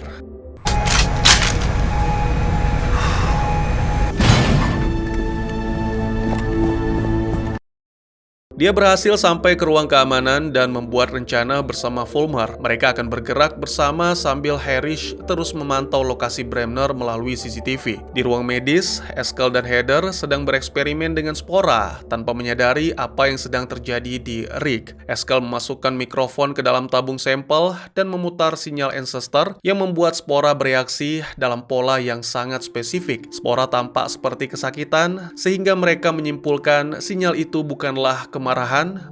Dia berhasil sampai ke ruang keamanan dan membuat rencana bersama Fulmer. Mereka akan bergerak bersama sambil Harris terus memantau lokasi Bremner melalui CCTV. Di ruang medis, Eskel dan Heather sedang bereksperimen dengan spora tanpa menyadari apa yang sedang terjadi di Rick. Eskel memasukkan mikrofon ke dalam tabung sampel dan memutar sinyal ancestor yang membuat spora bereaksi dalam pola yang sangat spesifik. Spora tampak seperti kesakitan sehingga mereka menyimpulkan sinyal itu bukanlah kemarahan,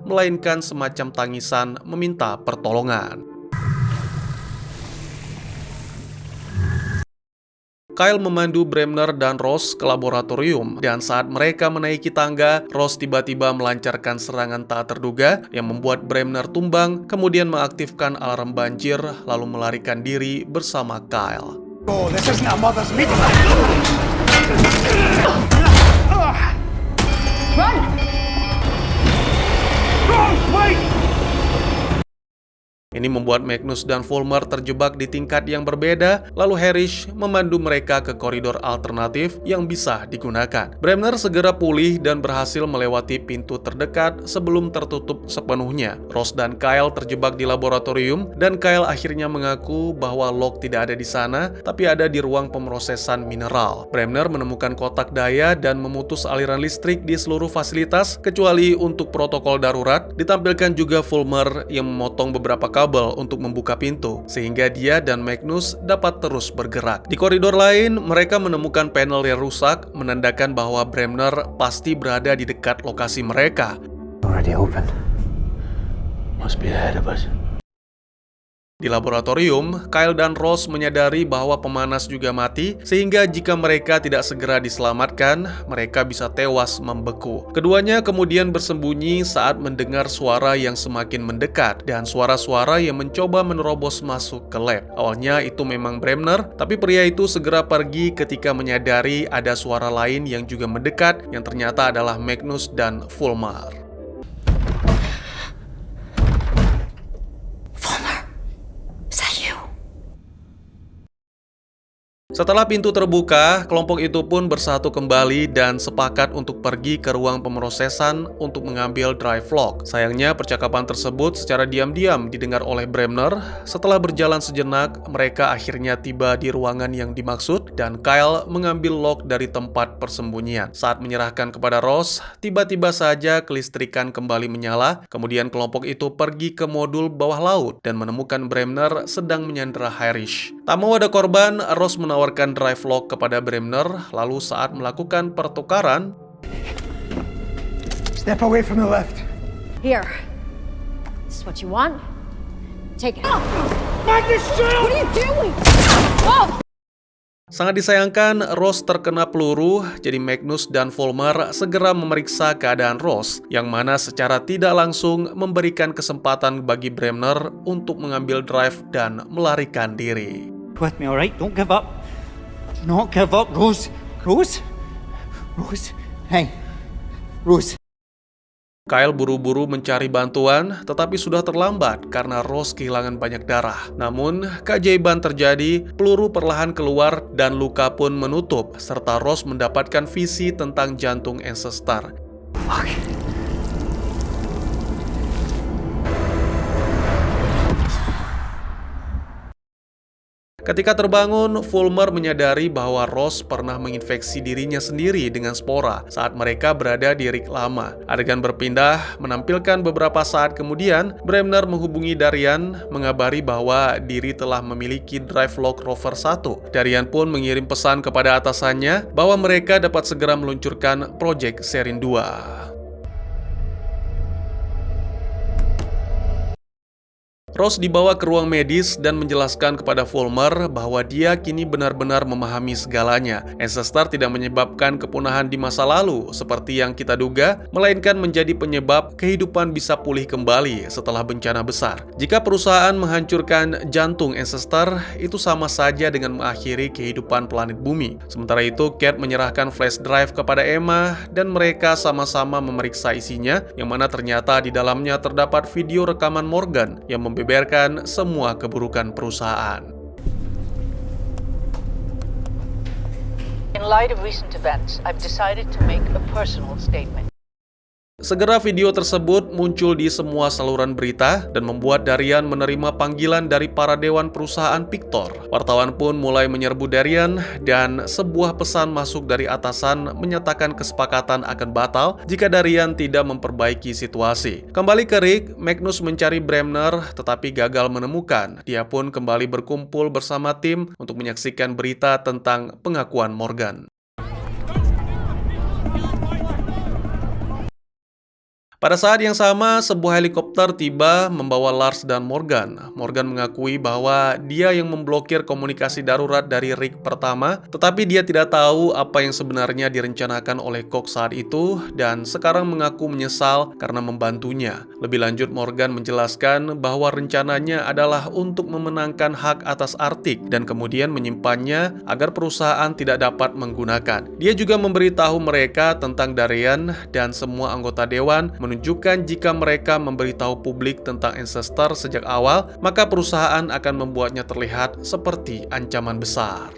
melainkan semacam tangisan meminta pertolongan. Kyle memandu Bremner dan Ross ke laboratorium, dan saat mereka menaiki tangga, Ross tiba-tiba melancarkan serangan tak terduga yang membuat Bremner tumbang, kemudian mengaktifkan alarm banjir, lalu melarikan diri bersama Kyle. Oh, this isn't a mother's meeting. Run! Wait! Ini membuat Magnus dan Fulmer terjebak di tingkat yang berbeda, lalu Harris memandu mereka ke koridor alternatif yang bisa digunakan. Bremner segera pulih dan berhasil melewati pintu terdekat sebelum tertutup sepenuhnya. Ross dan Kyle terjebak di laboratorium, dan Kyle akhirnya mengaku bahwa Locke tidak ada di sana, tapi ada di ruang pemrosesan mineral. Bremner menemukan kotak daya dan memutus aliran listrik di seluruh fasilitas, kecuali untuk protokol darurat. Ditampilkan juga Fulmer yang memotong beberapa kabel untuk membuka pintu, sehingga dia dan Magnus dapat terus bergerak. Di koridor lain, mereka menemukan panel yang rusak, menandakan bahwa Bremner pasti berada di dekat lokasi mereka. Already open. Must be ahead of us. Di laboratorium, Kyle dan Ross menyadari bahwa pemanas juga mati, sehingga jika mereka tidak segera diselamatkan, mereka bisa tewas membeku. Keduanya kemudian bersembunyi saat mendengar suara yang semakin mendekat, dan suara-suara yang mencoba menerobos masuk ke lab. Awalnya itu memang Bremner, tapi pria itu segera pergi ketika menyadari ada suara lain yang juga mendekat, yang ternyata adalah Magnus dan Fulmer. Setelah pintu terbuka, kelompok itu pun bersatu kembali dan sepakat untuk pergi ke ruang pemrosesan untuk mengambil drive lock. Sayangnya, percakapan tersebut secara diam-diam didengar oleh Bremner. Setelah berjalan sejenak, mereka akhirnya tiba di ruangan yang dimaksud, dan Kyle mengambil lock dari tempat persembunyian. Saat menyerahkan kepada Ross, tiba-tiba saja kelistrikan kembali menyala. Kemudian kelompok itu pergi ke modul bawah laut dan menemukan Bremner sedang menyandera Harris. Tak mau ada korban, Ross menawarkan drive lock kepada Bremner, lalu saat melakukan pertukaran, Step away from the left. Here. This is what you want? Take it. Magnus, shield! What are you doing? Oh! Sangat disayangkan, Ross terkena peluru, jadi Magnus dan Vollmer segera memeriksa keadaan Ross, yang mana secara tidak langsung memberikan kesempatan bagi Bremner untuk mengambil drive dan melarikan diri. With me, all right? Don't give up. Do not give up, Rose. Rose? Rose? Hey, Rose. Kyle buru-buru mencari bantuan, tetapi sudah terlambat karena Ross kehilangan banyak darah. Namun, keajaiban terjadi, peluru perlahan keluar dan luka pun menutup, serta Ross mendapatkan visi tentang jantung Ancestor. Ketika terbangun, Vollmer menyadari bahwa Ross pernah menginfeksi dirinya sendiri dengan spora saat mereka berada di rig lama. Adegan berpindah menampilkan beberapa saat kemudian, Bremner menghubungi Darian, mengabari bahwa diri telah memiliki drive lock rover 1. Darian pun mengirim pesan kepada atasannya bahwa mereka dapat segera meluncurkan Project Serin 2. Ross dibawa ke ruang medis dan menjelaskan kepada Vollmer bahwa dia kini benar-benar memahami segalanya. Ancestor tidak menyebabkan kepunahan di masa lalu seperti yang kita duga, melainkan menjadi penyebab kehidupan bisa pulih kembali setelah bencana besar. Jika perusahaan menghancurkan jantung Ancestor, itu sama saja dengan mengakhiri kehidupan planet bumi. Sementara itu, Cat menyerahkan flash drive kepada Emma dan mereka sama-sama memeriksa isinya, yang mana ternyata di dalamnya terdapat video rekaman Morgan yang membeberkan semua keburukan perusahaan. In light of recent events, I've decided to make a personal statement. Segera video tersebut muncul di semua saluran berita dan membuat Darian menerima panggilan dari para dewan perusahaan Pictor. Wartawan pun mulai menyerbu Darian dan sebuah pesan masuk dari atasan menyatakan kesepakatan akan batal jika Darian tidak memperbaiki situasi. Kembali ke rig, Magnus mencari Bremner tetapi gagal menemukan. Dia pun kembali berkumpul bersama tim untuk menyaksikan berita tentang pengakuan Morgan. Pada saat yang sama, sebuah helikopter tiba membawa Lars dan Morgan. Morgan mengakui bahwa dia yang memblokir komunikasi darurat dari rig pertama, tetapi dia tidak tahu apa yang sebenarnya direncanakan oleh Cox saat itu dan sekarang mengaku menyesal karena membantunya. Lebih lanjut, Morgan menjelaskan bahwa rencananya adalah untuk memenangkan hak atas Arctic dan kemudian menyimpannya agar perusahaan tidak dapat menggunakan. Dia juga memberitahu mereka tentang Darian dan semua anggota dewan, menunjukkan jika mereka memberitahu publik tentang Ancestor sejak awal, maka perusahaan akan membuatnya terlihat seperti ancaman besar.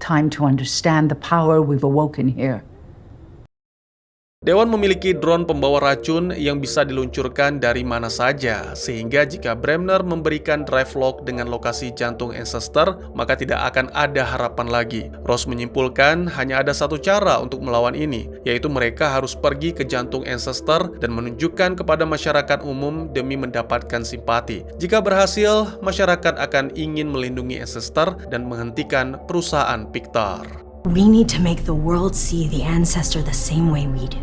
Time to understand the power we've awoken here. Dewan memiliki drone pembawa racun yang bisa diluncurkan dari mana saja, sehingga jika Bremner memberikan drive lock dengan lokasi jantung Ancestor, maka tidak akan ada harapan lagi. Ross menyimpulkan hanya ada satu cara untuk melawan ini, yaitu mereka harus pergi ke jantung Ancestor dan menunjukkan kepada masyarakat umum demi mendapatkan simpati. Jika berhasil, masyarakat akan ingin melindungi Ancestor dan menghentikan perusahaan Pictor. We need to make the world see the Ancestor the same way we do.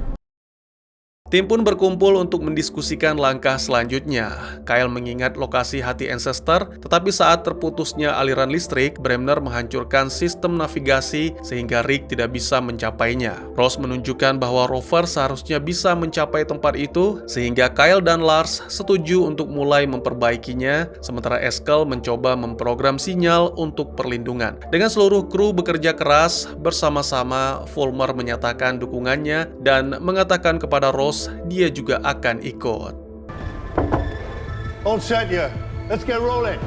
Tim pun berkumpul untuk mendiskusikan langkah selanjutnya. Kyle mengingat lokasi hati Ancestor, tetapi saat terputusnya aliran listrik, Bremner menghancurkan sistem navigasi sehingga rig tidak bisa mencapainya. Ross menunjukkan bahwa rover seharusnya bisa mencapai tempat itu, sehingga Kyle dan Lars setuju untuk mulai memperbaikinya, sementara Eskel mencoba memprogram sinyal untuk perlindungan. Dengan seluruh kru bekerja keras, bersama-sama Vollmer menyatakan dukungannya dan mengatakan kepada Ross dia juga akan ikut. All set, yeah. Let's get rolling.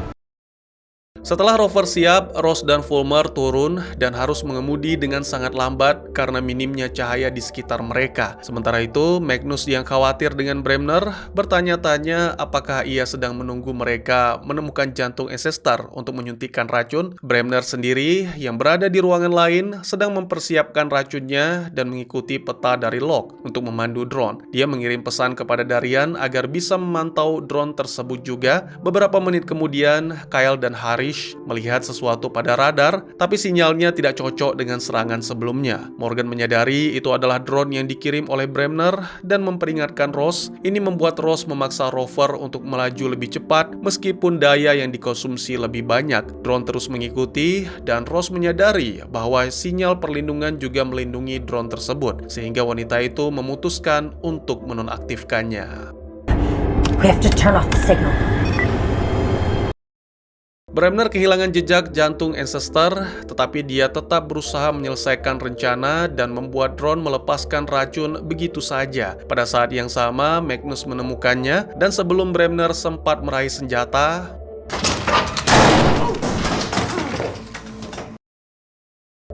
Setelah rover siap, Ross dan Vollmer turun dan harus mengemudi dengan sangat lambat karena minimnya cahaya di sekitar mereka. Sementara itu, Magnus yang khawatir dengan Bremner bertanya-tanya apakah ia sedang menunggu mereka menemukan jantung Ancestor untuk menyuntikkan racun. Bremner sendiri yang berada di ruangan lain sedang mempersiapkan racunnya dan mengikuti peta dari log untuk memandu drone. Dia mengirim pesan kepada Darian agar bisa memantau drone tersebut juga. Beberapa menit kemudian, Kyle dan Harish Fish melihat sesuatu pada radar, tapi sinyalnya tidak cocok dengan serangan sebelumnya. Morgan menyadari itu adalah drone yang dikirim oleh Bremner dan memperingatkan Ross. Ini membuat Ross memaksa rover untuk melaju lebih cepat meskipun daya yang dikonsumsi lebih banyak. Drone terus mengikuti dan Ross menyadari bahwa sinyal perlindungan juga melindungi drone tersebut, sehingga wanita itu memutuskan untuk menonaktifkannya. We have to turn off the signal. Bremner kehilangan jejak jantung Ancestor, tetapi dia tetap berusaha menyelesaikan rencana dan membuat drone melepaskan racun begitu saja. Pada saat yang sama, Magnus menemukannya, dan sebelum Bremner sempat meraih senjata,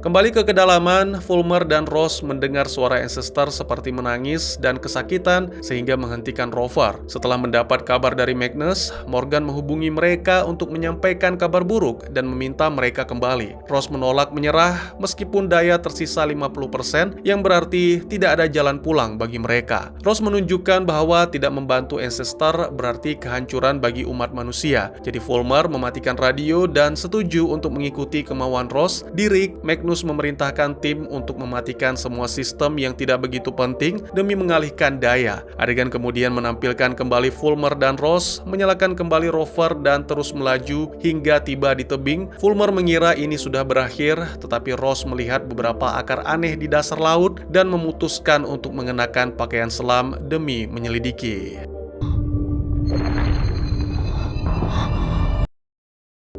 kembali ke kedalaman, Fulmer dan Ross mendengar suara Ancestor seperti menangis dan kesakitan sehingga menghentikan rover. Setelah mendapat kabar dari Magnus, Morgan menghubungi mereka untuk menyampaikan kabar buruk dan meminta mereka kembali. Ross menolak menyerah meskipun daya tersisa 50%, yang berarti tidak ada jalan pulang bagi mereka. Ross menunjukkan bahwa tidak membantu Ancestor berarti kehancuran bagi umat manusia. Jadi Fulmer mematikan radio dan setuju untuk mengikuti kemauan Ross. Rick, Magnus memerintahkan tim untuk mematikan semua sistem yang tidak begitu penting demi mengalihkan daya. Adegan kemudian menampilkan kembali Fulmer dan Ross menyalakan kembali rover dan terus melaju hingga tiba di tebing. Fulmer mengira ini sudah berakhir, tetapi Ross melihat beberapa akar aneh di dasar laut dan memutuskan untuk mengenakan pakaian selam demi menyelidiki.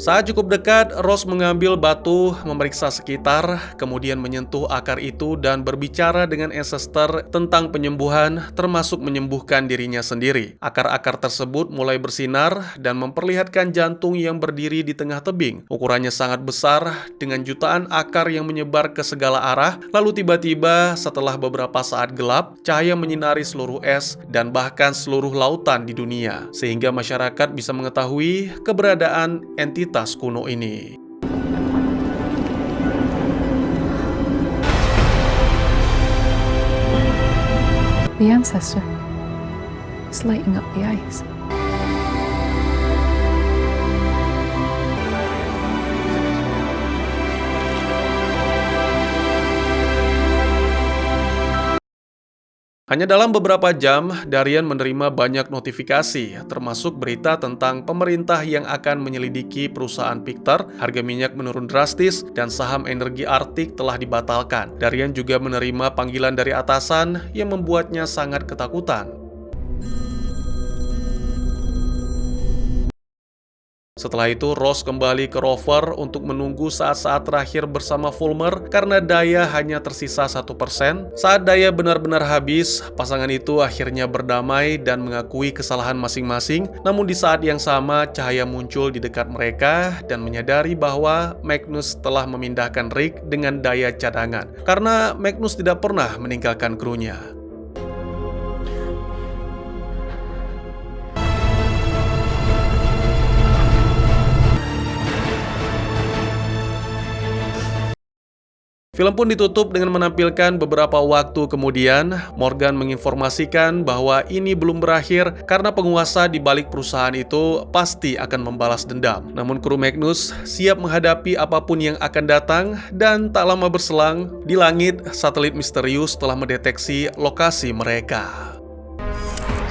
Saat cukup dekat, Ross mengambil batu, memeriksa sekitar, kemudian menyentuh akar itu dan berbicara dengan Ancestor tentang penyembuhan, termasuk menyembuhkan dirinya sendiri. Akar-akar tersebut mulai bersinar dan memperlihatkan jantung yang berdiri di tengah tebing. Ukurannya sangat besar, dengan jutaan akar yang menyebar ke segala arah. Lalu tiba-tiba, setelah beberapa saat gelap, cahaya menyinari seluruh es dan bahkan seluruh lautan di dunia, sehingga masyarakat bisa mengetahui keberadaan entitas kuno ini. The ancestor is lighting up the ice. Hanya dalam beberapa jam, Darian menerima banyak notifikasi, termasuk berita tentang pemerintah yang akan menyelidiki perusahaan Victor, harga minyak menurun drastis, dan saham energi Arktik telah dibatalkan. Darian juga menerima panggilan dari atasan yang membuatnya sangat ketakutan. Setelah itu, Ross kembali ke rover untuk menunggu saat-saat terakhir bersama Fulmer karena daya hanya tersisa 1%. Saat daya benar-benar habis, pasangan itu akhirnya berdamai dan mengakui kesalahan masing-masing. Namun di saat yang sama, cahaya muncul di dekat mereka dan menyadari bahwa Magnus telah memindahkan Rick dengan daya cadangan, karena Magnus tidak pernah meninggalkan krunya. Film pun ditutup dengan menampilkan beberapa waktu kemudian, Morgan menginformasikan bahwa ini belum berakhir karena penguasa di balik perusahaan itu pasti akan membalas dendam. Namun kru Magnus siap menghadapi apapun yang akan datang, dan tak lama berselang, di langit, satelit misterius telah mendeteksi lokasi mereka.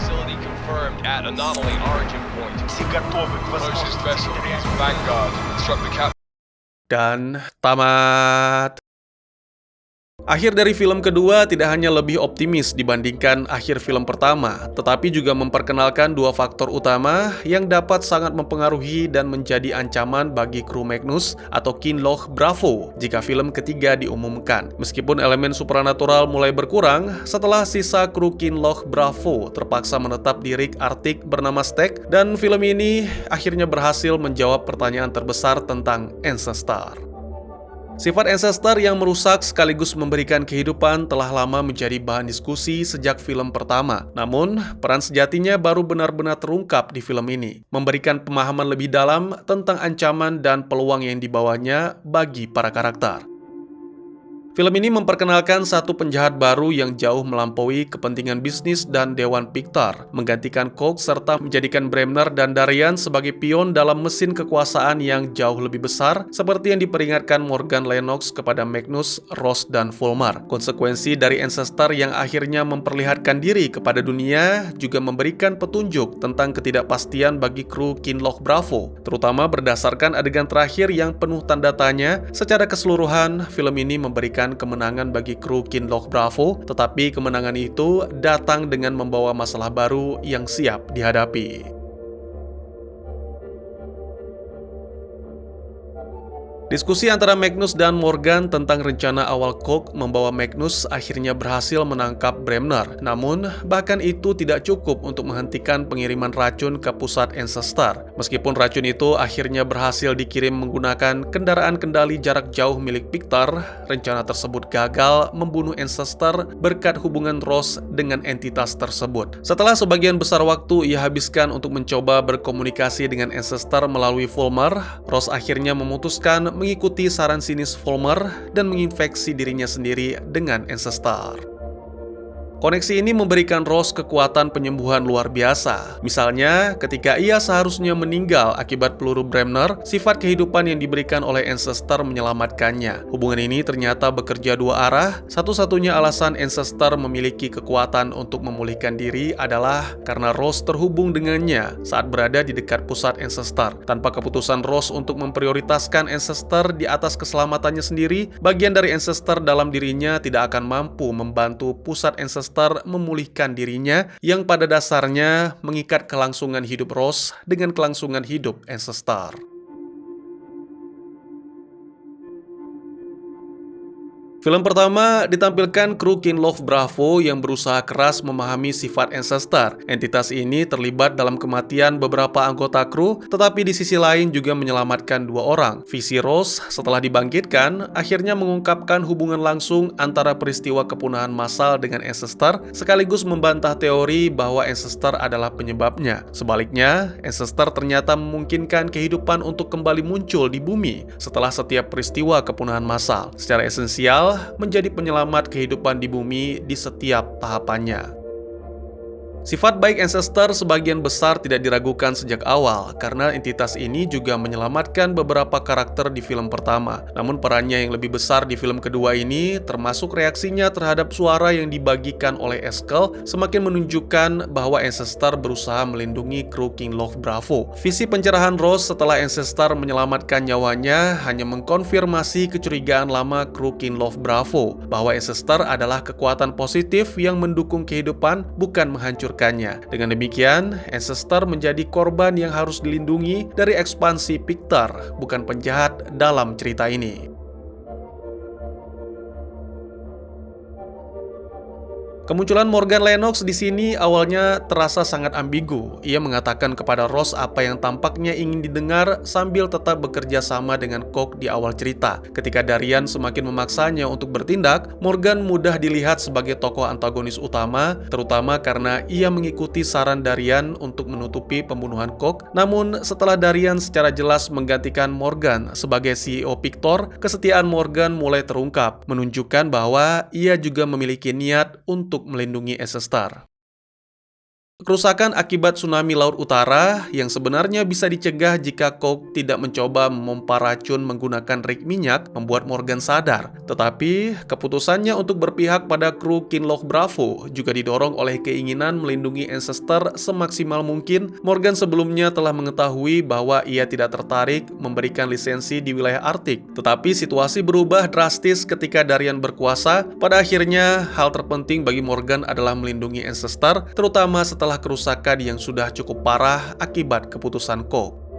Facility confirmed at anomaly origin point. Closest vessel is Vanguard. Instruct the captain. Dan tamat. Akhir dari film kedua tidak hanya lebih optimis dibandingkan akhir film pertama, tetapi juga memperkenalkan dua faktor utama yang dapat sangat mempengaruhi dan menjadi ancaman bagi kru Magnus atau Kinloch Bravo jika film ketiga diumumkan. Meskipun elemen supranatural mulai berkurang, setelah sisa kru Kinloch Bravo terpaksa menetap di rig Arktik bernama Stek, dan film ini akhirnya berhasil menjawab pertanyaan terbesar tentang Ancestor. Sifat Ancestor yang merusak sekaligus memberikan kehidupan telah lama menjadi bahan diskusi sejak film pertama. Namun, peran sejatinya baru benar-benar terungkap di film ini, memberikan pemahaman lebih dalam tentang ancaman dan peluang yang dibawanya bagi para karakter. Film ini memperkenalkan satu penjahat baru yang jauh melampaui kepentingan bisnis dan Dewan Pictar, menggantikan Cook serta menjadikan Bremner dan Darian sebagai pion dalam mesin kekuasaan yang jauh lebih besar, seperti yang diperingatkan Morgan Lennox kepada Magnus, Ross, dan Fulmar. Konsekuensi dari ancestor yang akhirnya memperlihatkan diri kepada dunia juga memberikan petunjuk tentang ketidakpastian bagi kru Kinloch Bravo, terutama berdasarkan adegan terakhir yang penuh tanda tanya. Secara keseluruhan, film ini memberikan kemenangan bagi kru Kinloch Bravo, tetapi kemenangan itu datang dengan membawa masalah baru yang siap dihadapi. Diskusi antara Magnus dan Morgan tentang rencana awal Cook membawa Magnus akhirnya berhasil menangkap Bremner. Namun, bahkan itu tidak cukup untuk menghentikan pengiriman racun ke pusat Ancestor. Meskipun racun itu akhirnya berhasil dikirim menggunakan kendaraan kendali jarak jauh milik Pictar, rencana tersebut gagal membunuh Ancestor berkat hubungan Ross dengan entitas tersebut. Setelah sebagian besar waktu ia habiskan untuk mencoba berkomunikasi dengan Ancestor melalui Fulmar, Ross akhirnya memutuskan mengikuti saran sinis Fulmar dan menginfeksi dirinya sendiri dengan Ancestor. Koneksi ini memberikan Ross kekuatan penyembuhan luar biasa. Misalnya, ketika ia seharusnya meninggal akibat peluru Bremner, sifat kehidupan yang diberikan oleh Ancestor menyelamatkannya. Hubungan ini ternyata bekerja dua arah. Satu-satunya alasan Ancestor memiliki kekuatan untuk memulihkan diri adalah karena Ross terhubung dengannya saat berada di dekat pusat Ancestor. Tanpa keputusan Ross untuk memprioritaskan Ancestor di atas keselamatannya sendiri, bagian dari Ancestor dalam dirinya tidak akan mampu membantu pusat Ancestor memulihkan dirinya, yang pada dasarnya mengikat kelangsungan hidup Ross dengan kelangsungan hidup Ancestor. Film pertama ditampilkan kru Kinloch Bravo yang berusaha keras memahami sifat Ancestor. Entitas ini terlibat dalam kematian beberapa anggota kru, tetapi di sisi lain juga menyelamatkan dua orang. Visi Ross setelah dibangkitkan akhirnya mengungkapkan hubungan langsung antara peristiwa kepunahan massal dengan Ancestor, sekaligus membantah teori bahwa Ancestor adalah penyebabnya. Sebaliknya, Ancestor ternyata memungkinkan kehidupan untuk kembali muncul di bumi setelah setiap peristiwa kepunahan massal. Secara esensial, menjadi penyelamat kehidupan di bumi di setiap tahapannya. Sifat baik Ancestor sebagian besar tidak diragukan sejak awal, karena entitas ini juga menyelamatkan beberapa karakter di film pertama. Namun perannya yang lebih besar di film kedua ini, termasuk reaksinya terhadap suara yang dibagikan oleh Eskel, semakin menunjukkan bahwa Ancestor berusaha melindungi kru Kinloch Bravo. Visi pencerahan Ross setelah Ancestor menyelamatkan nyawanya hanya mengkonfirmasi kecurigaan lama kru Kinloch Bravo, bahwa Ancestor adalah kekuatan positif yang mendukung kehidupan, bukan menghancurkan. Dengan demikian, Ancestor menjadi korban yang harus dilindungi dari ekspansi Pictar, bukan penjahat dalam cerita ini. Kemunculan Morgan Lennox di sini awalnya terasa sangat ambigu. Ia mengatakan kepada Ross apa yang tampaknya ingin didengar sambil tetap bekerja sama dengan Cook di awal cerita. Ketika Darian semakin memaksanya untuk bertindak, Morgan mudah dilihat sebagai tokoh antagonis utama, terutama karena ia mengikuti saran Darian untuk menutupi pembunuhan Cook. Namun, setelah Darian secara jelas menggantikan Morgan sebagai CEO Pictar, kesetiaan Morgan mulai terungkap, menunjukkan bahwa ia juga memiliki niat untuk melindungi Ancestor. Kerusakan akibat tsunami Laut Utara yang sebenarnya bisa dicegah jika Cook tidak mencoba memompa racun menggunakan rig minyak membuat Morgan sadar. Tetapi, keputusannya untuk berpihak pada kru Kinloch Bravo juga didorong oleh keinginan melindungi Ancestor semaksimal mungkin. Morgan sebelumnya telah mengetahui bahwa ia tidak tertarik memberikan lisensi di wilayah Arktik. Tetapi situasi berubah drastis ketika Darian berkuasa. Pada akhirnya, hal terpenting bagi Morgan adalah melindungi Ancestor, terutama setelah kerusakan yang sudah cukup parah akibat keputusan Cook.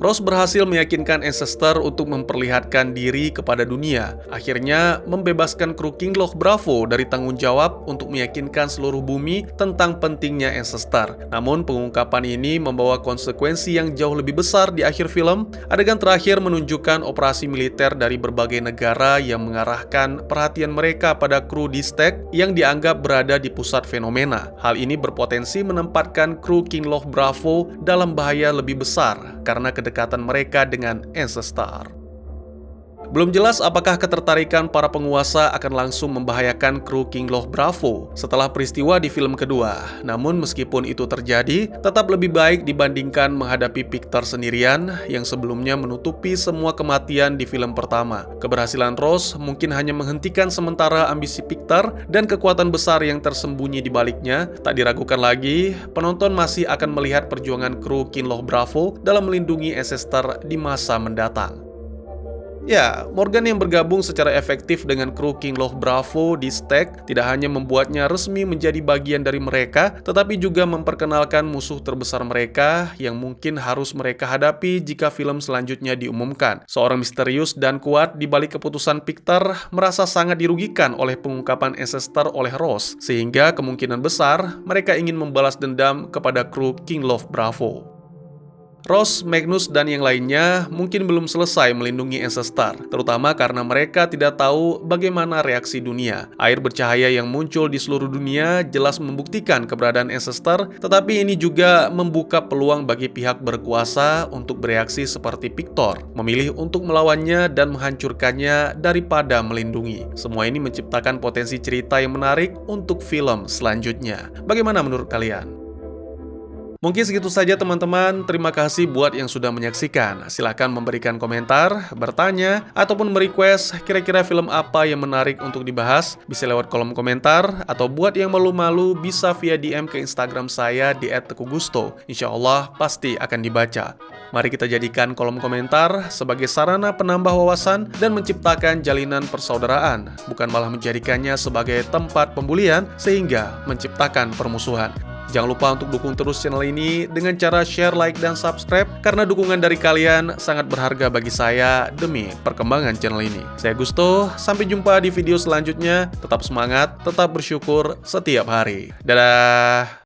Ross berhasil meyakinkan Ancestor untuk memperlihatkan diri kepada dunia, akhirnya membebaskan kru Kinloch Bravo dari tanggung jawab untuk meyakinkan seluruh bumi tentang pentingnya Ancestor. Namun pengungkapan ini membawa konsekuensi yang jauh lebih besar di akhir film. Adegan terakhir menunjukkan operasi militer dari berbagai negara yang mengarahkan perhatian mereka pada kru Distek yang dianggap berada di pusat fenomena. Hal ini berpotensi menempatkan kru Kinloch Bravo dalam bahaya lebih besar karena kedekatan mereka dengan Ancestor. Belum jelas apakah ketertarikan para penguasa akan langsung membahayakan kru King Log Bravo setelah peristiwa di film kedua. Namun meskipun itu terjadi, tetap lebih baik dibandingkan menghadapi Pictor sendirian yang sebelumnya menutupi semua kematian di film pertama. Keberhasilan Ross mungkin hanya menghentikan sementara ambisi Pictor dan kekuatan besar yang tersembunyi di baliknya. Tak diragukan lagi, penonton masih akan melihat perjuangan kru King Log Bravo dalam melindungi Ancestor di masa mendatang. Ya, Morgan yang bergabung secara efektif dengan kru King Log Bravo di Stag tidak hanya membuatnya resmi menjadi bagian dari mereka, tetapi juga memperkenalkan musuh terbesar mereka yang mungkin harus mereka hadapi jika film selanjutnya diumumkan. Seorang misterius dan kuat di balik keputusan Pictor merasa sangat dirugikan oleh pengungkapan Ancestor oleh Ross, sehingga kemungkinan besar mereka ingin membalas dendam kepada kru King Log Bravo. Ross, Magnus, dan yang lainnya mungkin belum selesai melindungi Ancestor, terutama karena mereka tidak tahu bagaimana reaksi dunia. Air bercahaya yang muncul di seluruh dunia jelas membuktikan keberadaan Ancestor, tetapi ini juga membuka peluang bagi pihak berkuasa untuk bereaksi seperti Pictor, memilih untuk melawannya dan menghancurkannya daripada melindungi. Semua ini menciptakan potensi cerita yang menarik untuk film selanjutnya. Bagaimana menurut kalian? Mungkin segitu saja teman-teman, terima kasih buat yang sudah menyaksikan. Silahkan memberikan komentar, bertanya, ataupun merequest kira-kira film apa yang menarik untuk dibahas. Bisa lewat kolom komentar, atau buat yang malu-malu bisa via DM ke Instagram saya di @tegugusto. Insya Allah pasti akan dibaca. Mari kita jadikan kolom komentar sebagai sarana penambah wawasan dan menciptakan jalinan persaudaraan, bukan malah menjadikannya sebagai tempat pembulian sehingga menciptakan permusuhan. Jangan lupa untuk dukung terus channel ini dengan cara share, like, dan subscribe, karena dukungan dari kalian sangat berharga bagi saya demi perkembangan channel ini. Saya Gusto, sampai jumpa di video selanjutnya. Tetap semangat, tetap bersyukur setiap hari. Dadah!